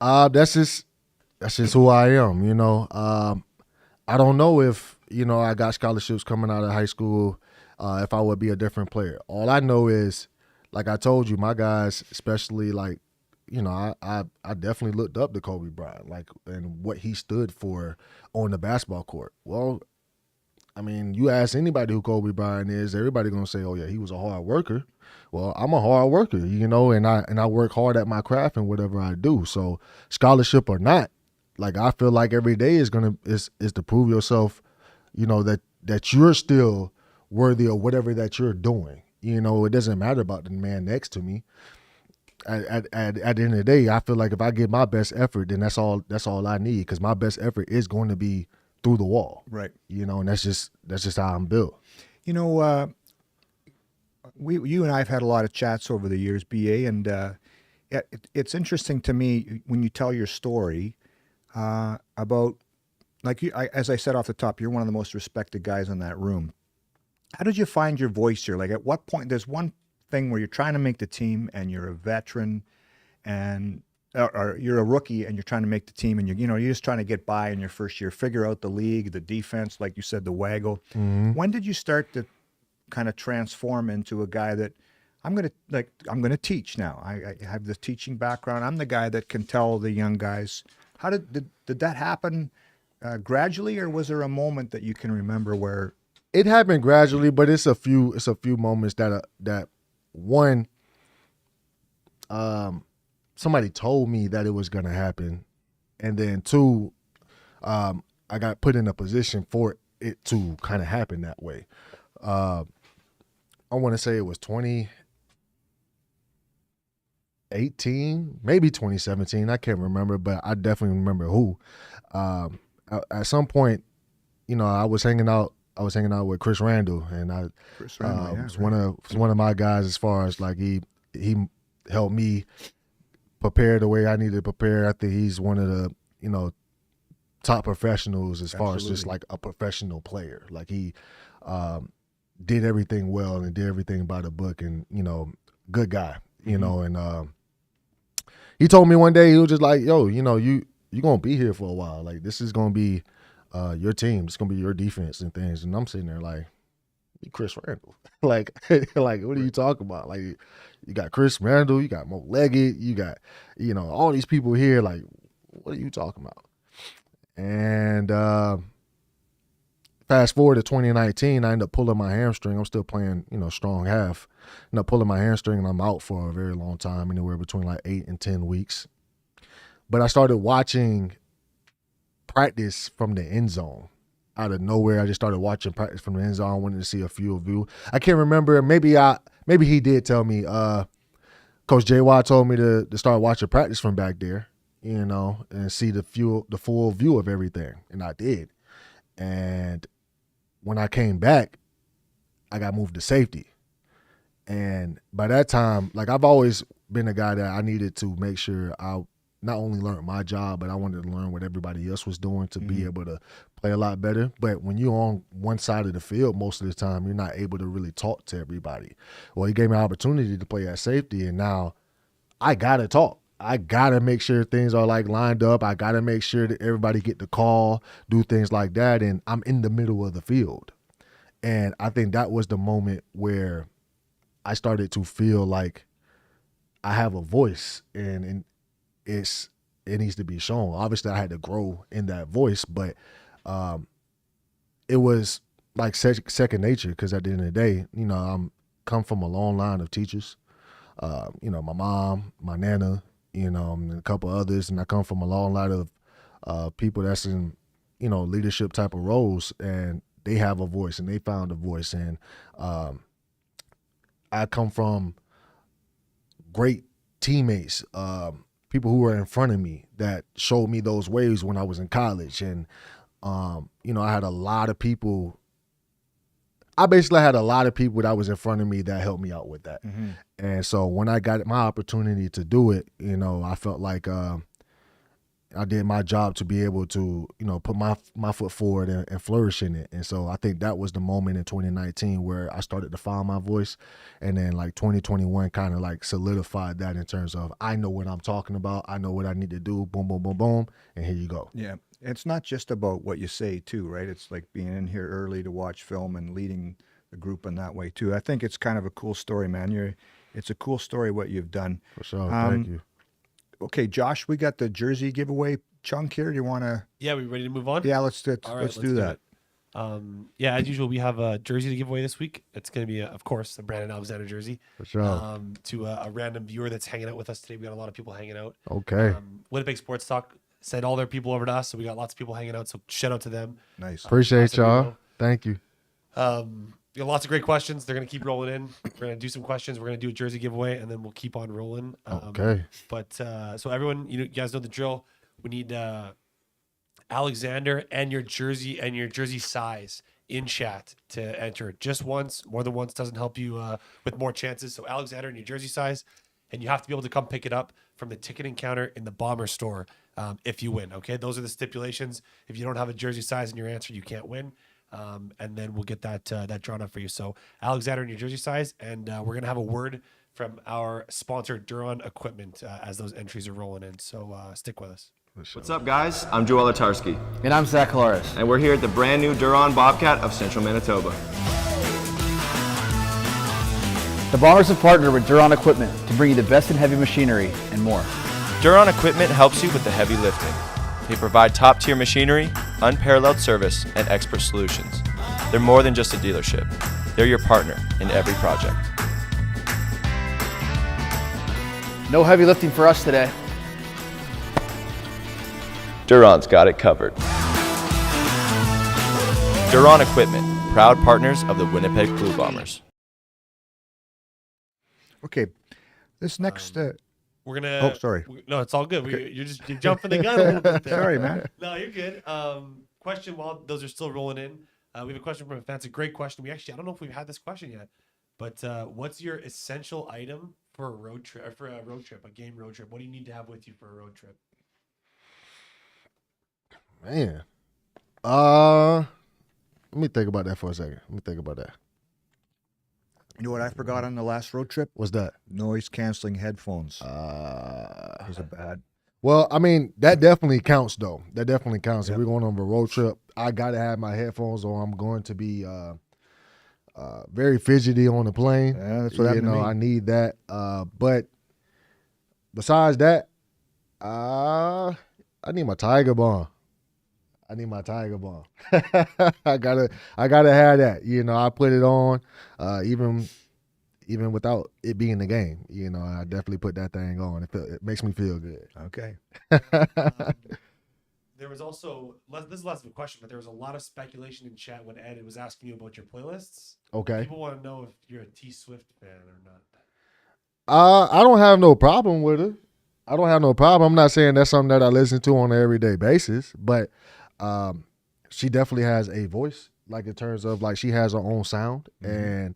That's just who I am, I don't know if, I got scholarships coming out of high school, if I would be a different player. All I know is, like I told you, my guys, especially like, I definitely looked up to Kobe Bryant, like, and what he stood for on the basketball court. Well, I mean, you ask anybody who Kobe Bryant is, everybody gonna say, "Oh yeah, he was a hard worker." Well, I'm a hard worker, and I work hard at my craft and whatever I do. So, scholarship or not, like I feel like every day is to prove yourself, that you're still worthy of whatever that you're doing. It doesn't matter about the man next to me. At the end of the day, I feel like if I give my best effort, then that's all I need, because my best effort is going to be through the wall. Right. And that's just how I'm built. You and I have had a lot of chats over the years, BA, and it's interesting to me when you tell your story about, like as I said off the top, you're one of the most respected guys in that room. How did you find your voice here? Like at what point, there's one thing where you're trying to make the team and you're a veteran and or you're a rookie and you're trying to make the team and you're just trying to get by in your first year, figure out the league, the defense, like you said, the waggle. When did you start to kind of transform into a guy that I'm going to teach now? I have the teaching background. I'm the guy that can tell the young guys. How did that happen gradually, or was there a moment that you can remember where it happened gradually? But it's a few moments that one, somebody told me that it was going to happen, and then two, I got put in a position for it to kind of happen that way. I want to say it was 2018, maybe 2017. I can't remember, but I definitely remember who. At some point, I was hanging out with Chris Randall, and was one of my guys as far as like he helped me prepare the way I needed to prepare. I think he's one of the top professionals as far as just like a professional player. Like he did everything well and did everything by the book, and good guy. And he told me one day, he was just like, "Yo, you gonna be here for a while. Like this is gonna be your team. It's gonna be your defense and things." And I'm sitting there like, "You Chris Randall?" like what are you talking about? Like you got Chris Randall, you got Mo Leggett, you got all these people here. Like what are you talking about? And fast forward to 2019, I ended up pulling my hamstring. I'm still playing, strong half. End up pulling my hamstring, and I'm out for a very long time, anywhere between like 8 and 10 weeks. But I started watching practice from the end zone. Out of nowhere, I just started watching practice from the end zone. I wanted to see a few of you. I can't remember. Maybe he did tell me. Coach JY told me to start watching practice from back there, and see the full view of everything, and I did. And when I came back, I got moved to safety. And by that time, like I've always been a guy that I needed to make sure I not only learned my job, but I wanted to learn what everybody else was doing to be able to play a lot better. But when you're on one side of the field, most of the time, you're not able to really talk to everybody. Well, he gave me an opportunity to play at safety, and now I got to talk. I got to make sure things are like lined up. I got to make sure that everybody get the call, do things like that. And I'm in the middle of the field. And I think that was the moment where I started to feel like I have a voice, and it's it needs to be shown. Obviously, I had to grow in that voice, but it was like second nature because at the end of the day, I'm come from a long line of teachers. My mom, my nana, and a couple others, and I come from a long line of people that's in, leadership type of roles, and they have a voice and they found a voice. And I come from great teammates, people who were in front of me that showed me those ways when I was in college. And, I had a lot of people. I basically had a lot of people that was in front of me that helped me out with that. Mm-hmm. And so when I got my opportunity to do it, I felt like I did my job to be able to, put my foot forward and flourish in it. And so I think that was the moment in 2019 where I started to find my voice. And then like 2021 kind of like solidified that in terms of I know what I'm talking about. I know what I need to do. Boom, boom, boom, boom. And here you go. Yeah. It's not just about what you say too, right? It's like being in here early to watch film and leading the group in that way too. I think it's kind of a cool story, man. It's a cool story what you've done. For sure. Thank you. Okay, Josh, we got the jersey giveaway chunk here. Do you want to? Yeah, we ready to move on? Yeah, let's All right, let's do that. Yeah, as usual, we have a jersey to give away this week. It's going to be, of course, a Brandon Alexander jersey. For sure. To a random viewer that's hanging out with us today. We got a lot of people hanging out. Okay. Winnipeg Sports Talk sent all their people over to us, so we got lots of people hanging out. So shout out to them. Nice. Appreciate awesome y'all. people. Thank you. We got lots of great questions. They're going to keep rolling in. We're going to do some questions. We're going to do a jersey giveaway, and then we'll keep on rolling. Okay. But so everyone, you guys know the drill. We need Alexander and your jersey size in chat to enter. Just once, more than once doesn't help you with more chances. So Alexander and your jersey size, and you have to be able to come pick it up from the ticketing counter in the Bomber store if you win. Okay, those are the stipulations. If you don't have a jersey size in your answer, you can't win. And then we'll get that drawn up for you. So Alexander and your jersey size, and we're gonna have a word from our sponsor Duron Equipment as those entries are rolling in. So stick with us. What's up, guys? I'm Joel Atarski, And I'm Zach Halaris. and we're here at the brand new Duron Bobcat of Central Manitoba. The Bombers have partnered with Duron Equipment to bring you the best in heavy machinery and more. Duron Equipment helps you with the heavy lifting. They provide top-tier machinery, unparalleled service, and expert solutions. They're more than just a dealership. They're your partner in every project. No heavy lifting for us today. Duron's got it covered. Duron Equipment, proud partners of the Winnipeg Blue Bombers. Okay, this next. We're gonna. Oh, sorry. No, it's all good. You're jumping the gun a little bit there. Sorry, man. No, you're good. Question while those are still rolling in. We have a question from a fan. It's a great question. I don't know if we've had this question yet, but what's your essential item for a road trip? A game road trip. What do you need to have with you for a road trip? Man. Let me think about that for a second. Let me think about that. You know what I forgot on the last road trip? What's that? Noise canceling headphones. It was a bad. Well, I mean, that definitely counts, though. That definitely counts. If we're going on a road trip, I got to have my headphones, or I'm going to be very fidgety on the plane. Yeah, that's what happened to me. I need that. But besides that, I need my Tiger Bomb. I need my Tiger Bomb. I gotta have that. I put it on, even without it being the game. I definitely put that thing on. It makes me feel good. Okay. There was also this is less of a question, but there was a lot of speculation in chat when Ed was asking you about your playlists. Okay. People want to know if you're a T Swift fan or not. I don't have no problem with it. I don't have no problem. I'm not saying that's something that I listen to on an everyday basis, but she definitely has a voice, like in terms of like she has her own sound, and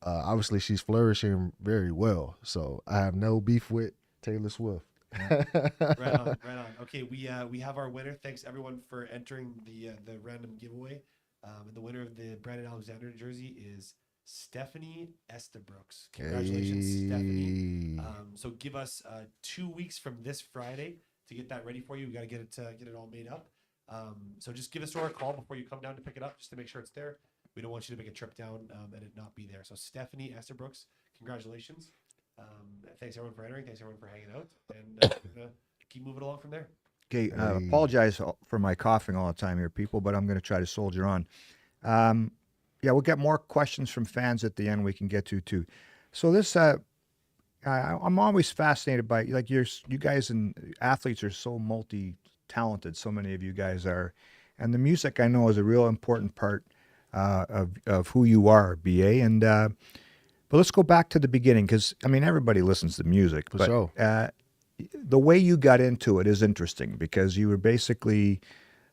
obviously she's flourishing very well. So I have no beef with Taylor Swift. Right on. Okay, we have our winner. Thanks everyone for entering the random giveaway. And the winner of the Brandon Alexander jersey is Stephanie Estabrooks. Congratulations, Stephanie. So give us 2 weeks from this Friday to get that ready for you. We got to get it all made up. So just give us a call before you come down to pick it up, just to make sure it's there. We don't want you to make a trip down and it not be there. So Stephanie Estabrooks, congratulations. Thanks everyone for entering. Thanks everyone for hanging out. And we're gonna keep moving along from there. Okay, apologize for my coughing all the time here, people, but I'm going to try to soldier on. Yeah, we'll get more questions from fans at the end we can get to, too. So this, I'm always fascinated by, like, you guys and athletes are so multi-talented, so many of you guys are. And the music, I know, is a real important part of who you are, BA. And but let's go back to the beginning, because, I mean, everybody listens to music. For but, sure. The way you got into it is interesting, because you were basically,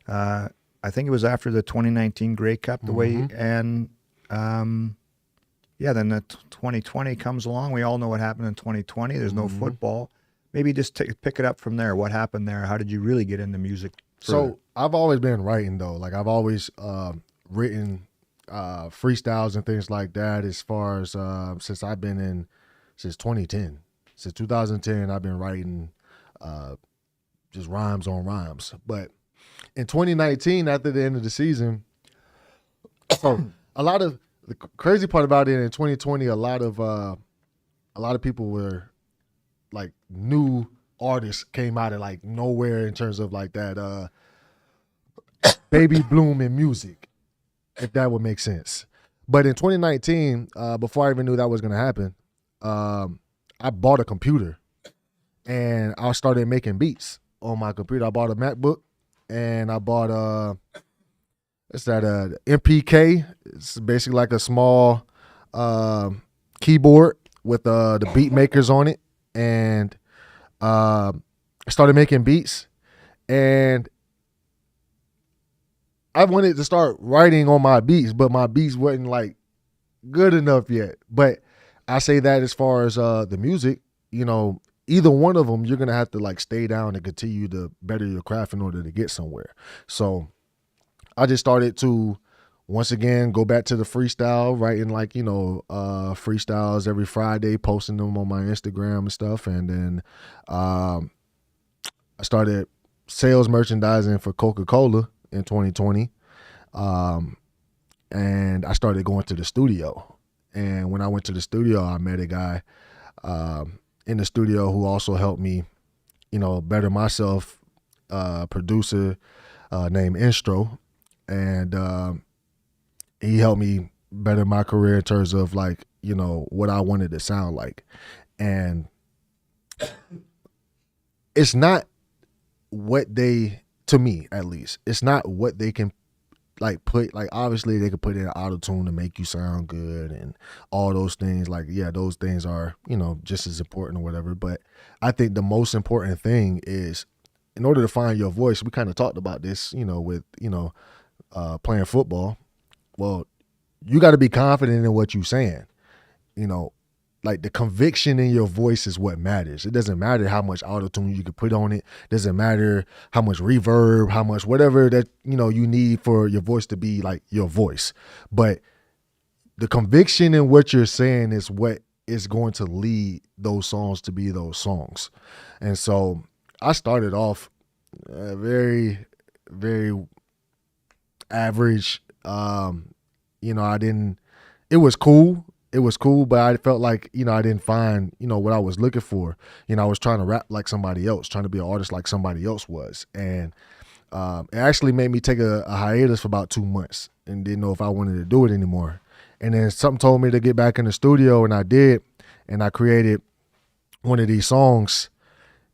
I think it was after the 2019 Grey Cup, the way, and yeah, then the 2020 comes along. We all know what happened in 2020. There's no football. Maybe just pick it up from there. What happened there? How did you really get into music? So I've always been writing, though. Like, I've always written freestyles and things like that, as far as since 2010. Since 2010, I've been writing just rhymes on rhymes. But in 2019, after the end of the season, so a lot of the crazy part about it, in 2020, a lot of people were like, new artists came out of like nowhere in terms of like that baby bloom in music, if that would make sense. But in 2019, before I even knew that was going to happen, I bought a computer and I started making beats on my computer. I bought a MacBook and I bought it's that MPK. It's basically like a small keyboard with the beat makers on it, and I started making beats. And I wanted to start writing on my beats, but my beats wasn't like good enough yet. But I say that as far as the music, you know, either one of them, you're going to have to like stay down and continue to better your craft in order to get somewhere. So I just started to, once again, go back to the freestyle, writing like, you know, freestyles every Friday, posting them on my Instagram and stuff. And then I started sales merchandising for Coca-Cola in 2020. And I started going to the studio. And when I went to the studio, I met a guy in the studio who also helped me, you know, better myself, producer named Instro. And he helped me better my career in terms of like, you know, what I wanted to sound like. And it's not what they, to me at least, it's not what they can like put, like obviously they could put in auto-tune to make you sound good and all those things. Like, yeah, those things are, you know, just as important or whatever. But I think the most important thing is, in order to find your voice, we kind of talked about this, you know, with, you know, playing football. Well, you got to be confident in what you're saying. You know, like the conviction in your voice is what matters. It doesn't matter how much auto-tune you can put on it. It doesn't matter how much reverb, how much whatever that, you know, you need for your voice to be like your voice. But the conviction in what you're saying is what is going to lead those songs to be those songs. And so I started off very, very average. You know, it was cool. It was cool, but I felt like, you know, I didn't find, you know, what I was looking for. You know, I was trying to rap like somebody else, trying to be an artist like somebody else was. And it actually made me take a hiatus for about 2 months and didn't know if I wanted to do it anymore. And then something told me to get back in the studio, and I did. And I created one of these songs,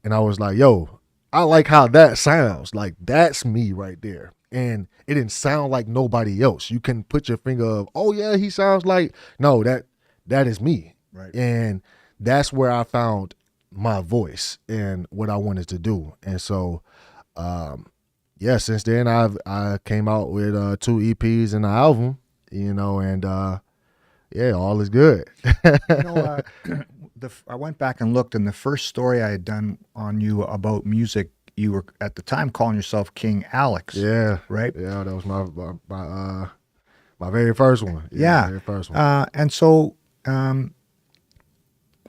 and I was like, yo, I like how that sounds. Like, that's me right there. And it didn't sound like nobody else. You can put your finger of, oh yeah, he sounds like, no, that is me. Right. And that's where I found my voice and what I wanted to do. And so, yeah, since then I came out with 2 EPs and an album, you know, and yeah, all is good. You know, I went back and looked, and the first story I had done on you about music, you were at the time calling yourself King Alex. Yeah. Right? Yeah, that was my very first one. Yeah. My very first one. And so one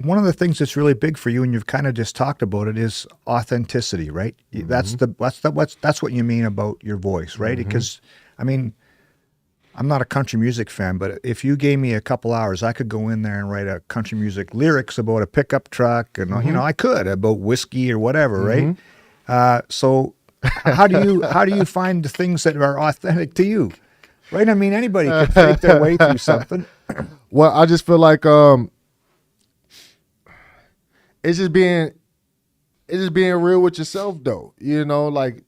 of the things that's really big for you, and you've kind of just talked about it, is authenticity, right? Mm-hmm. That's what you mean about your voice, right? Mm-hmm. Because, I mean, I'm not a country music fan, but if you gave me a couple hours, I could go in there and write a country music lyrics about a pickup truck, and Mm-hmm. you know, I could, about whiskey or whatever, Mm-hmm. right? So how do you find the things that are authentic to you? Right? I mean, anybody can fake their way through something. Well, I just feel like it's just being real with yourself, though. You know, like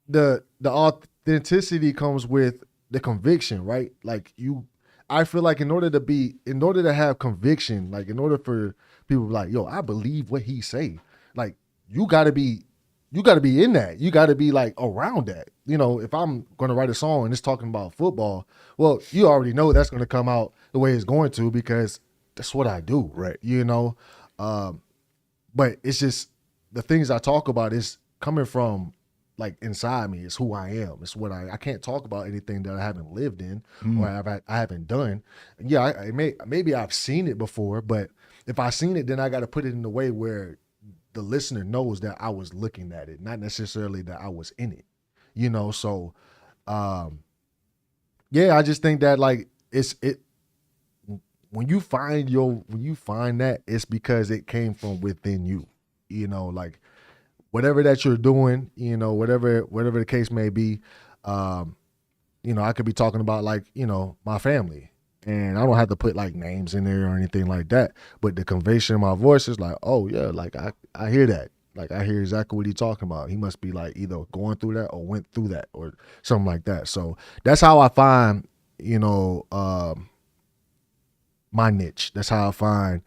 the authenticity comes with the conviction, right? Like I feel like in order to have conviction, like in order for people to be like, yo, I believe what he say, like you gotta be in that. You gotta be like around that. You know, if I'm gonna write a song and it's talking about football, well, you already know that's gonna come out the way it's going to because that's what I do. Right. You know? But it's just the things I talk about is coming from like inside me. It's who I am. It's what I can't talk about anything that I haven't lived in or I haven't done. And yeah, maybe I've seen it before, but if I've seen it, then I got to put it in a way where the listener knows that I was looking at it, not necessarily that I was in it, you know? So, yeah, I just think that like when you find that, it's because it came from within you, you know, like whatever that you're doing, you know, whatever the case may be, you know, I could be talking about like, you know, my family and I don't have to put like names in there or anything like that. But the conviction in my voice is like, oh yeah, like I hear that. Like I hear exactly what he's talking about. He must be like either going through that or went through that or something like that. So that's how I find, you know, my niche. That's how I find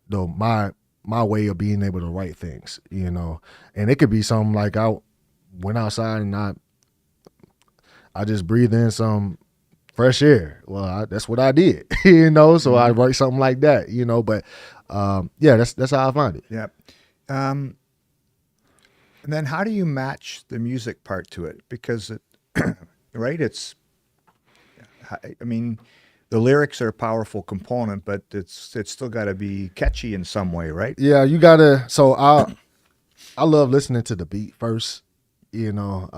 my way of being able to write things, you know. And it could be something like I went outside and I just breathed in some fresh air. Well, that's what I did, you know. So I write something like that, you know. But yeah, that's how I find it. Yeah. And then how do you match the music part to it? Because right, I mean, the lyrics are a powerful component, but it's still got to be catchy in some way, right? Yeah, you gotta. So I love listening to the beat first, you know.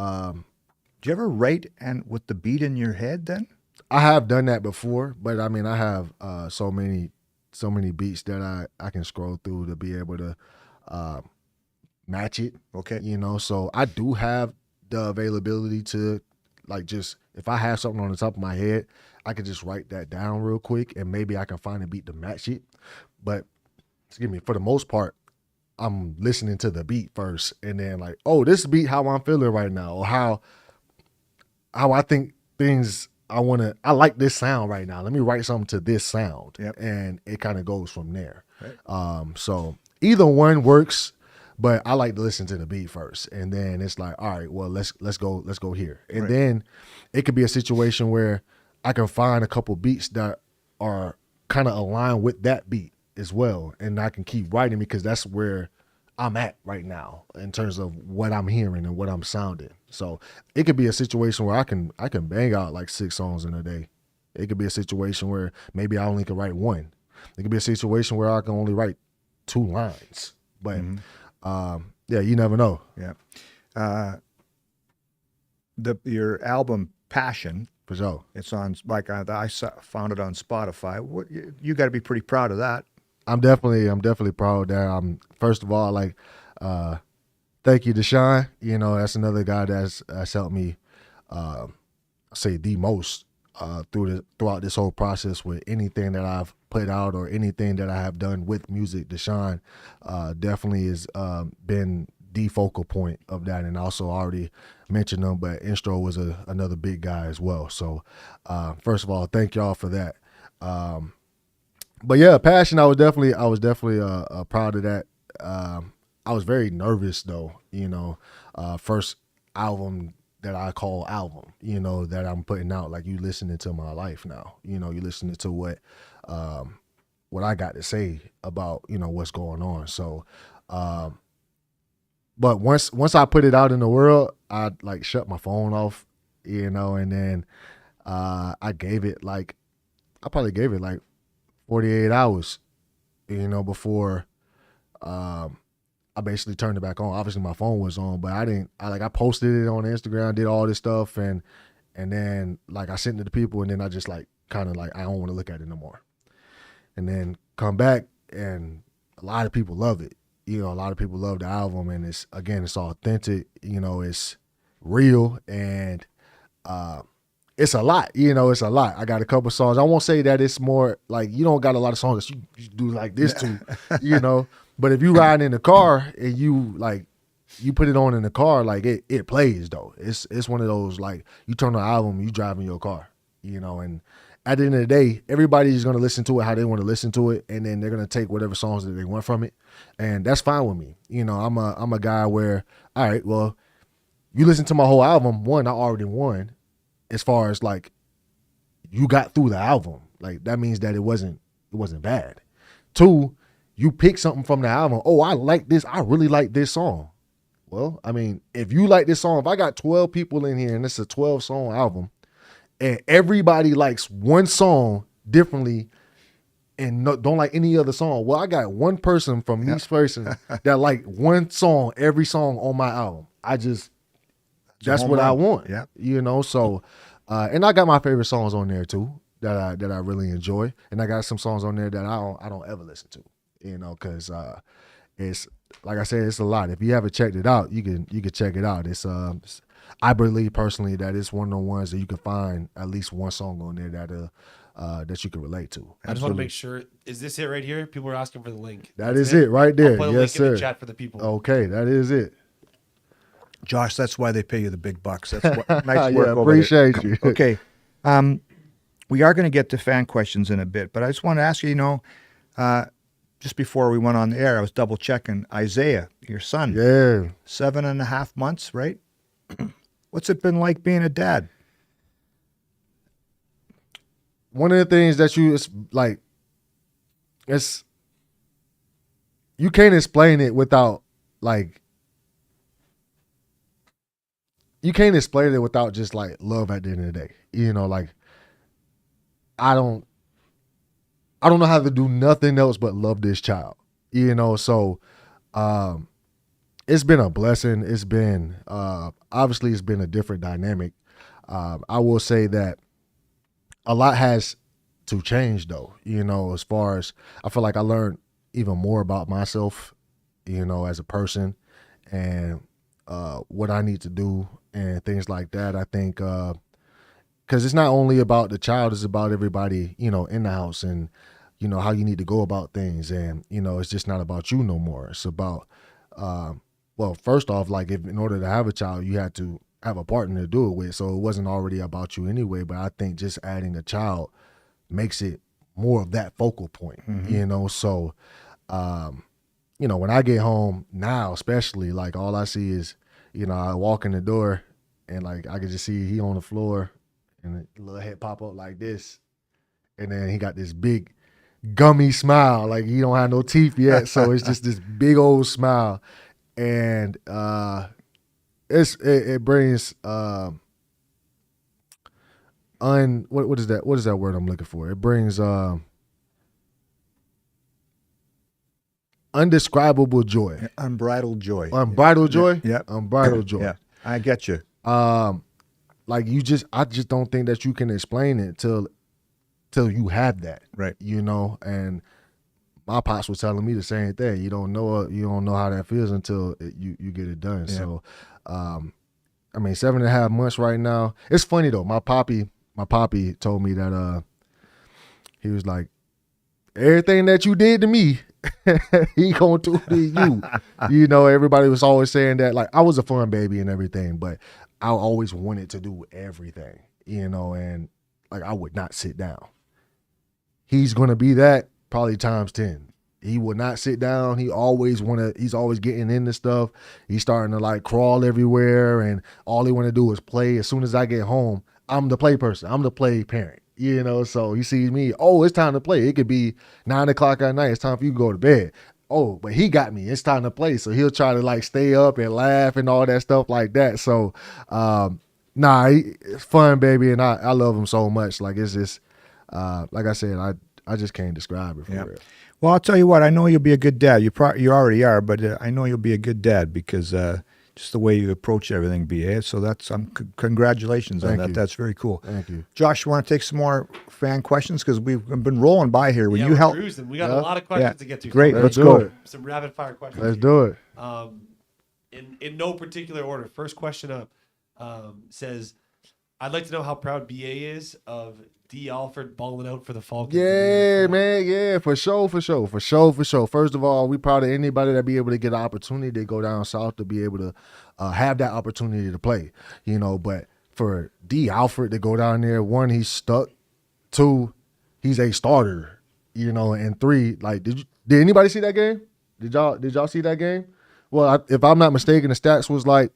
Do you ever write and with the beat in your head then? I have done that before, but I mean, I have so many beats that I can scroll through to be able to match it. Okay. You know, so I do have the availability to like just if I have something on the top of my head, I can just write that down real quick and maybe I can find a beat to match it. But excuse me, for the most part, I'm listening to the beat first and then like, oh, this beat how I'm feeling right now, or how I think things I like this sound right now. Let me write something to this sound. Yep. And it kind of goes from there. Right. So either one works, but I like to listen to the beat first. And then it's like, all right, well, let's go here. And Right. then it could be a situation where I can find a couple beats that are kind of aligned with that beat as well. And I can keep writing because that's where I'm at right now in terms of what I'm hearing and what I'm sounding. So it could be a situation where I can bang out like 6 songs in a day. It could be a situation where maybe I only can write one. It could be a situation where I can only write 2 lines. But yeah, you never know. Yeah. Your album Passion, For sure. it's on like found it on Spotify. You got to be pretty proud of that. I'm definitely proud of that. First of all, like, thank you to Sean. You know, that's another guy that's helped me, say the most, throughout this whole process with anything that I've put out or anything that I have done with music. Deshaun, definitely has, been the focal point of that. And also already mentioned him, but Instro was another big guy as well. So, first of all, thank y'all for that. But yeah, Passion, I was definitely proud of that. I was very nervous though, you know, first album that I call album, you know, that I'm putting out, like you listening to my life now, you know, you listening to what I got to say about, you know, what's going on. So, but once I put it out in the world, I like shut my phone off, you know, and then, I probably gave it like 48 hours, you know, before I basically turned it back on. Obviously my phone was on, but I posted it on Instagram, did all this stuff, and then like I sent it to people, and then I just like kind of like I don't want to look at it no more. And then come back and a lot of people love it, you know, a lot of people love the album, and it's authentic. You know, it's real, and it's a lot. You know, it's a lot. I got a couple songs. I won't say that it's more like you don't got a lot of songs that you do like this too, you know. But if you ride in the car and you put it on in the car, like it plays though. It's one of those like you turn on the album, you drive in your car, you know. And at the end of the day, everybody's gonna listen to it how they want to listen to it, and then they're gonna take whatever songs that they want from it, and that's fine with me. You know, I'm a guy where all right, well, you listen to my whole album. One, I already won. As far as like you got through the album, like that means that it wasn't bad. Two, you pick something from the album. Oh, I like this. I really like this song. Well, I mean, if you like this song, if I got 12 people in here and it's a 12-song album, and everybody likes one song differently and don't like any other song, well, I got one person from each person that like one song, every song on my album. That's what I want. Yeah. You know, so and I got my favorite songs on there too that I really enjoy, and I got some songs on there that I don't ever listen to. You know, because it's like I said, it's a lot. If you haven't checked it out, you can check it out. It's I believe personally that it's one of the ones that you can find at least one song on there that you can relate to. I just want to make sure, is this it right here? People are asking for the link. That is it right there. I'll put a Yes, link sir. in the chat for the people. Okay, that is it. Josh, that's why they pay you the big bucks. That's what, nice work Yeah, over there. appreciate you. Okay. We are going to get to fan questions in a bit, but I just want to ask you, just before we went on the air, I was double checking Isaiah, your son. Yeah. 7.5 months, right? What's it been like being a dad? One of the things that you can't explain it without you can't explain it without just like love at the end of the day. You know, like I don't know how to do nothing else but love this child. You know, so it's been a blessing. It's been obviously it's been a different dynamic. I will say that a lot has to change though, you know, as far as I feel like I learned even more about myself, you know, as a person and what I need to do and things like that. I think because it's not only about the child, it's about everybody, you know, in the house and, you know, how you need to go about things. And, you know, it's just not about you no more. It's about, well, first off, like if in order to have a child, you had to have a partner to do it with. So it wasn't already about you anyway. But I think just adding a child makes it more of that focal point, you know? So, you know, when I get home now, especially like all I see is, you know, I walk in the door and like, I can just see he on the floor and a little head pop up like this. And then he got this big gummy smile. Like he don't have no teeth yet. So it's just this big old smile. And, it brings what is that word I'm looking for? It brings undescribable joy. Unbridled joy. Unbridled joy? Yep. Unbridled joy. Yeah, I get you. Like I just don't think that you can explain it till you have that. Right. You know, and my pops was telling me the same thing. You don't know how that feels until you get it done. Yeah. So, I mean, 7.5 months right now. It's funny though. My poppy told me that he was like, everything that you did to me, he gonna do to you. You know, everybody was always saying that. Like I was a fun baby and everything, but I always wanted to do everything. You know, and like I would not sit down. He's gonna be that. Probably times 10. He will not sit down. He's always getting into stuff. He's starting to like crawl everywhere and all he want to do is play. As soon as I get home, I'm the play person. I'm the play parent, you know? So he sees me, oh, it's time to play. It could be 9 o'clock at night. It's time for you to go to bed. Oh, but he got me. It's time to play. So he'll try to like stay up and laugh and all that stuff like that. So, it's fun, baby. And I love him so much. Like it's just, like I said, I just can't describe it for real. Well, I'll tell you what. I know you'll be a good dad. You already are, but I know you'll be a good dad because just the way you approach everything, BA. So congratulations on Thank that. you. That's very cool. Thank you. Josh, you want to take some more fan questions because we've been rolling by here. When Yeah, you we're help, cruising. We got a Yeah. lot of questions to get to. Great, So let's do go. it. some rapid fire questions. Let's here. do it. In no particular order. First question up says, "I'd like to know how proud BA is of D. Alford balling out for the Falcons." Yeah, man. Yeah, for sure. First of all, we proud of anybody that be able to get an opportunity to go down south to be able to have that opportunity to play. But for D. Alford to go down there, one, he's stuck. Two, he's a starter. And three, like, did anybody see that game? Did y'all see that game? Well, if I'm not mistaken, the stats was like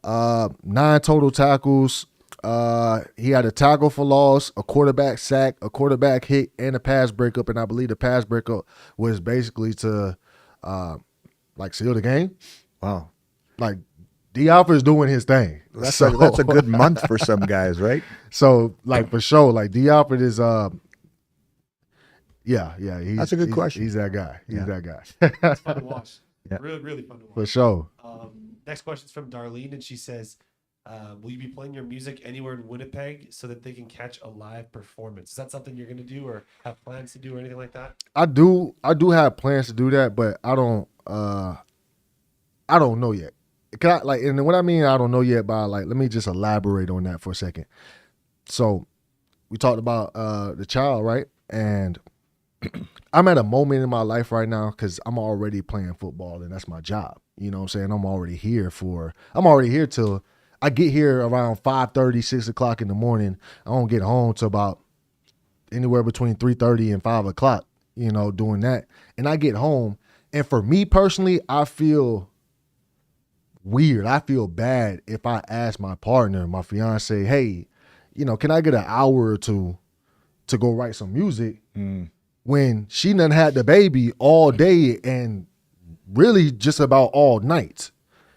9 total tackles. He had a tackle for loss, a quarterback sack, a quarterback hit, and a pass breakup. And I believe the pass breakup was basically to seal the game. Wow, Like, D. Alford is doing his thing. that's a good month for some guys, right? So, for sure, D. Alford is yeah. That's a good question. He's that guy. Yeah. It's fun to watch. Yeah. Really, really fun to watch. For sure. Next question is from Darlene, and she says, "Will you be playing your music anywhere in Winnipeg so that they can catch a live performance? Is that something you're going to do, or have plans to do, or anything like that?" I do have plans to do that, but I don't know yet. Can I and what I mean I don't know yet by let me just elaborate on that for a second. So we talked about the child, right? And I'm at a moment in my life right now because I'm already playing football and that's my job. You know what I'm saying? I'm already here till I get here around 5:30, 6 o'clock in the morning. I don't get home till about anywhere between 3:30 and 5 o'clock, doing that. And I get home. And for me personally, I feel weird. I feel bad if I ask my partner, my fiance, hey, can I get an hour or two to go write some music when she done had the baby all day and really just about all night?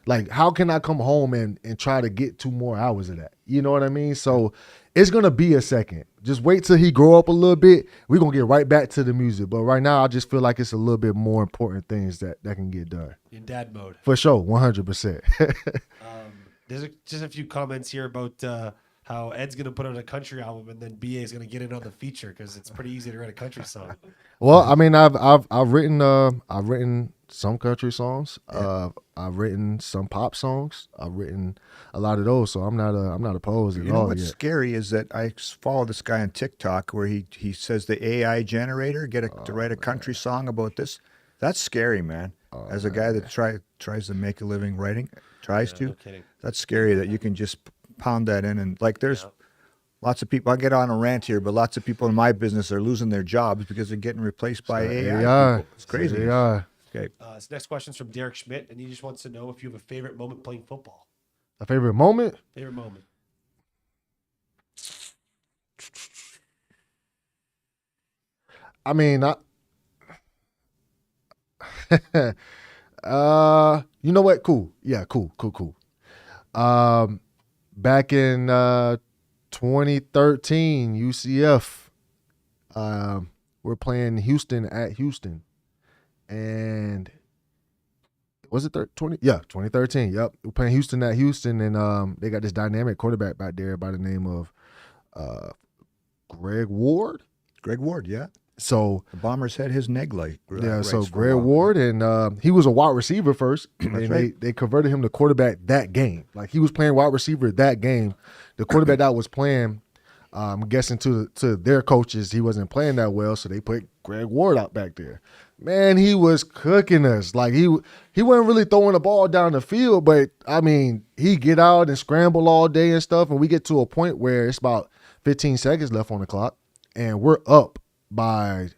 Like, how can I come home and try to get 2 more hours of that? You know what I mean? So it's going to be a second. Just wait till he grow up a little bit. We're going to get right back to the music. But right now, I just feel like it's a little bit more important things that can get done. In dad mode. For sure, 100%. There's just a few comments here about how Ed's going to put out a country album and then BA is going to get in on the feature because it's pretty easy to write a country song. Well, I mean, I've written some country songs. I've written some pop songs. I've written a lot of those, so I'm not opposed at You know all what's yet. scary is that I follow this guy on TikTok where he says the AI generator to write a country song about this. That's scary, man. As a guy that tries to make a living writing, No kidding. that's scary that you can just pound that in and there's lots of people. I get on a rant here, but lots of people in my business are losing their jobs because they're getting replaced by AI. People. It's crazy. AI. Okay. This next question's from Derek Schmidt, and he just wants to know if you have a favorite moment playing football. A favorite moment? Favorite moment. I mean, you know what? Cool. Yeah, cool. Back in 2013, UCF, we're playing Houston at Houston. And was it 20? Yeah, 2013. Yep. We're playing Houston at Houston, and they got this dynamic quarterback back there by the name of Greg Ward. Greg Ward, yeah. So the Bombers had his neg light. so Greg Ward, and he was a wide receiver first, and right. they converted him to quarterback that game. Like, he was playing wide receiver that game. The quarterback that was playing, I'm guessing to their coaches, he wasn't playing that well, so they put Greg Ward out back there. Man, he was cooking us. Like, he wasn't really throwing the ball down the field, but I mean, he get out and scramble all day and stuff, and we get to a point where it's about 15 seconds left on the clock, and we're up by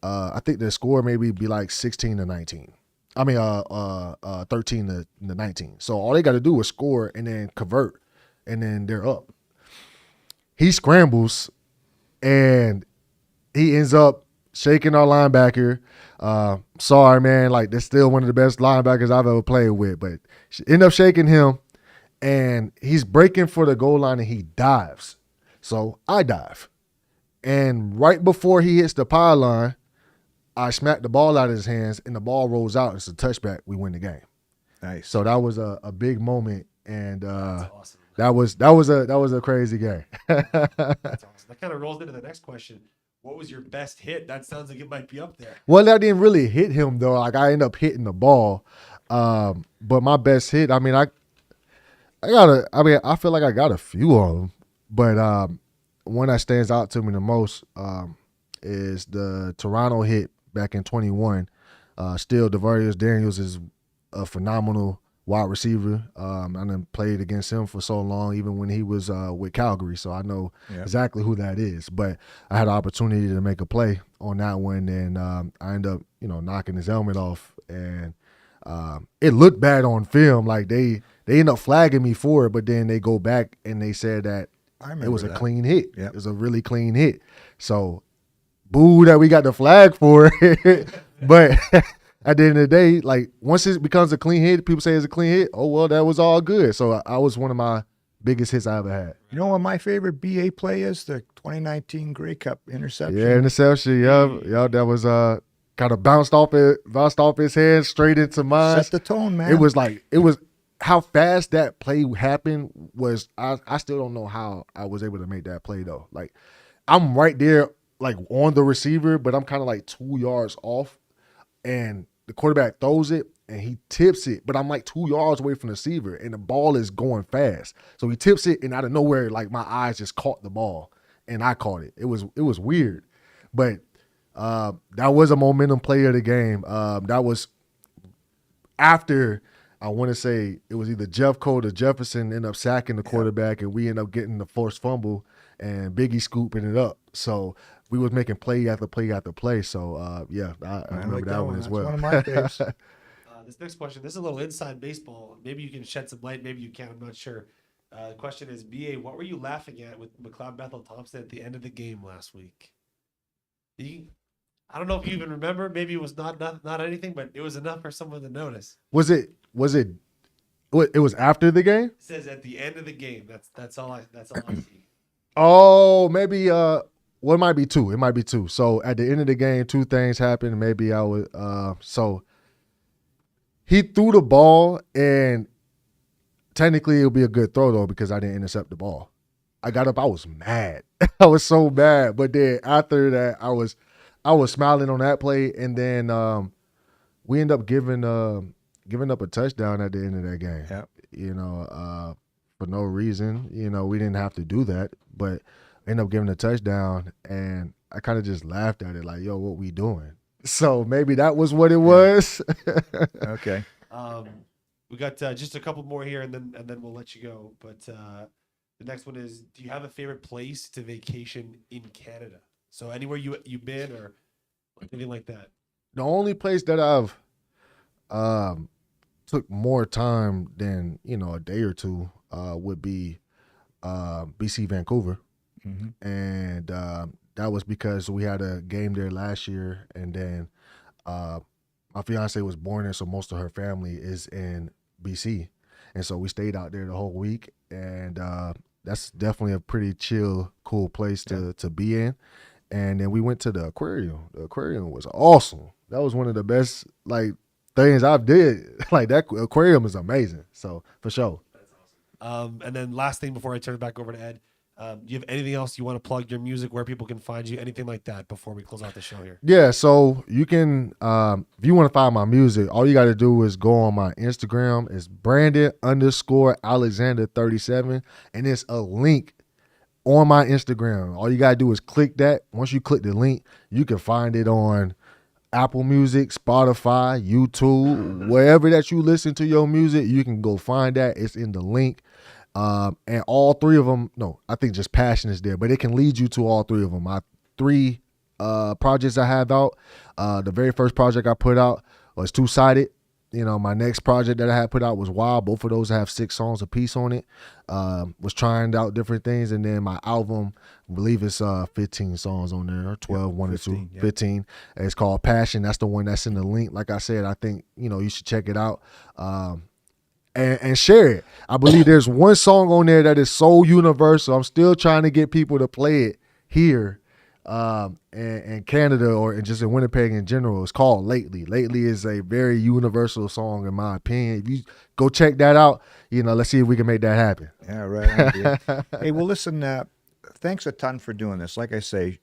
I think the score maybe be like 16-19. I mean 13-19. So all they got to do is score and then convert, and then they're up. He scrambles and he ends up shaking our linebacker. Sorry, man, like, that's still one of the best linebackers I've ever played with, but end up shaking him, and he's breaking for the goal line and he dives. So I dive. And right before he hits the pylon, I smack the ball out of his hands, and the ball rolls out. It's a touchback. We win the game. Nice. So that was a big moment, and That's awesome. that was a crazy game. That's awesome. That kind of rolls into the next question. What was your best hit? That sounds like it might be up there. Well, that didn't really hit him though. Like I ended up hitting the ball, but my best hit. I mean, I feel like I got a few of them, but one that stands out to me the most is the Toronto hit back in 21. Still, Devarius Daniels is a phenomenal wide receiver. I done played against him for so long, even when he was with Calgary, so I know exactly who that is. But I had an opportunity to make a play on that one, and I ended up, knocking his helmet off, and it looked bad on film. Like they end up flagging me for it, but then they go back and they said that it was a clean hit. Yep. It was a really clean hit. So, boo that we got the flag for it. But at the end of the day, like once it becomes a clean hit, people say it's a clean hit. Oh, well, that was all good. So I was one of my biggest hits I ever had. You know what my favorite BA play is? The 2019 Grey Cup interception. Yeah, interception. Yeah, that was kind of bounced off his head straight into mine. Set the tone, man. It was how fast that play happened was I still don't know how I was able to make that play though. Like I'm right there like on the receiver, but I'm kind of like 2 yards off, and the quarterback throws it and he tips it, but I'm like 2 yards away from the receiver and the ball is going fast. So he tips it and out of nowhere, like my eyes just caught the ball and I caught it. It was weird, but that was a momentum play of the game. That was after, I want to say it was either Jeff Cole or Jefferson ended up sacking the quarterback, and we ended up getting the forced fumble and Biggie scooping it up. So we was making play after play after play. So I remember like that one as That's well. one of my favorites. This next question, this is a little inside baseball. Maybe you can shed some light. Maybe you can. I'm not sure. The question is, BA, what were you laughing at with McLeod Bethel Thompson at the end of the game last week? I don't know if you even remember. Maybe it was not anything, but it was enough for someone to notice. It was after the game? It says at the end of the game. That's all I see. Oh, maybe it might be two. It might be two. So at the end of the game, two things happened. Maybe I would so he threw the ball, and technically it would be a good throw though because I didn't intercept the ball. I got up, I was mad. I was so mad. But then after that, I was smiling on that play, and then we end up giving up a touchdown at the end of that game. Yep. For no reason. We didn't have to do that, but end up giving a touchdown, and I kind of just laughed at it like, yo, what we doing? So maybe that was what it was. Okay. We got just a couple more here, and then we'll let you go. But the next one is, do you have a favorite place to vacation in Canada? So anywhere you've been or anything like that? The only place that I've took more time than a day or two would be BC Vancouver, and that was because we had a game there last year, and then my fiance was born there, so most of her family is in BC, and so we stayed out there the whole week, and that's definitely a pretty chill, cool place to be in. And then we went to the aquarium. The aquarium was awesome. That was one of the best things I've did. Like that aquarium is amazing. So for sure. That's awesome. And then last thing before I turn it back over to Ed, do you have anything else you want to plug, your music, where people can find you, anything like that before we close out the show here? Yeah, so you can, if you want to find my music, all you got to do is go on my Instagram. It's Brandon_Alexander37, and it's a link on my Instagram. All you got to do is click that. Once you click the link, you can find it on Apple Music, Spotify, YouTube, wherever that you listen to your music, you can go find that. It's in the link. And all three of them, no, I think just Passion is there, but it can lead you to all three of them. My three projects I have out, the very first project I put out was Two-Sided. My next project that I had put out was Wild. Both of those have 6 songs apiece on it. Was trying out different things. And then my album, I believe it's 15 songs on there, or 12, 1 or 2, 15. It's called Passion. That's the one that's in the link. Like I said, I think, you should check it out. And share it. I believe there's one song on there that is so universal. I'm still trying to get people to play it here. in Canada or just in Winnipeg in general, it's called Lately. Lately is a very universal song in my opinion. If you go check that out, let's see if we can make that happen. Yeah, right. Yeah. Hey, well, listen, thanks a ton for doing this. Like I say,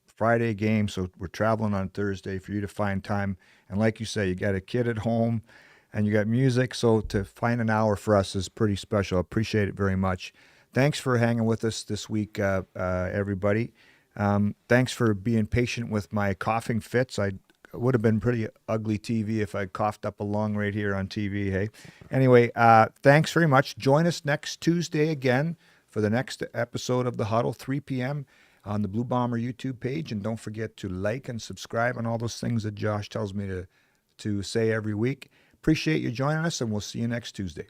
Friday game, so we're traveling on Thursday for you to find time. And like you say, you got a kid at home and you got music, so to find an hour for us is pretty special. I appreciate it very much. Thanks for hanging with us this week, everybody. Thanks for being patient with my coughing fits. I would have been pretty ugly TV if I coughed up a lung right here on TV, hey? Anyway, thanks very much. Join us next Tuesday again for the next episode of The Huddle, 3 p.m. on the Blue Bomber YouTube page. And don't forget to like and subscribe and all those things that Josh tells me to say every week. Appreciate you joining us, and we'll see you next Tuesday.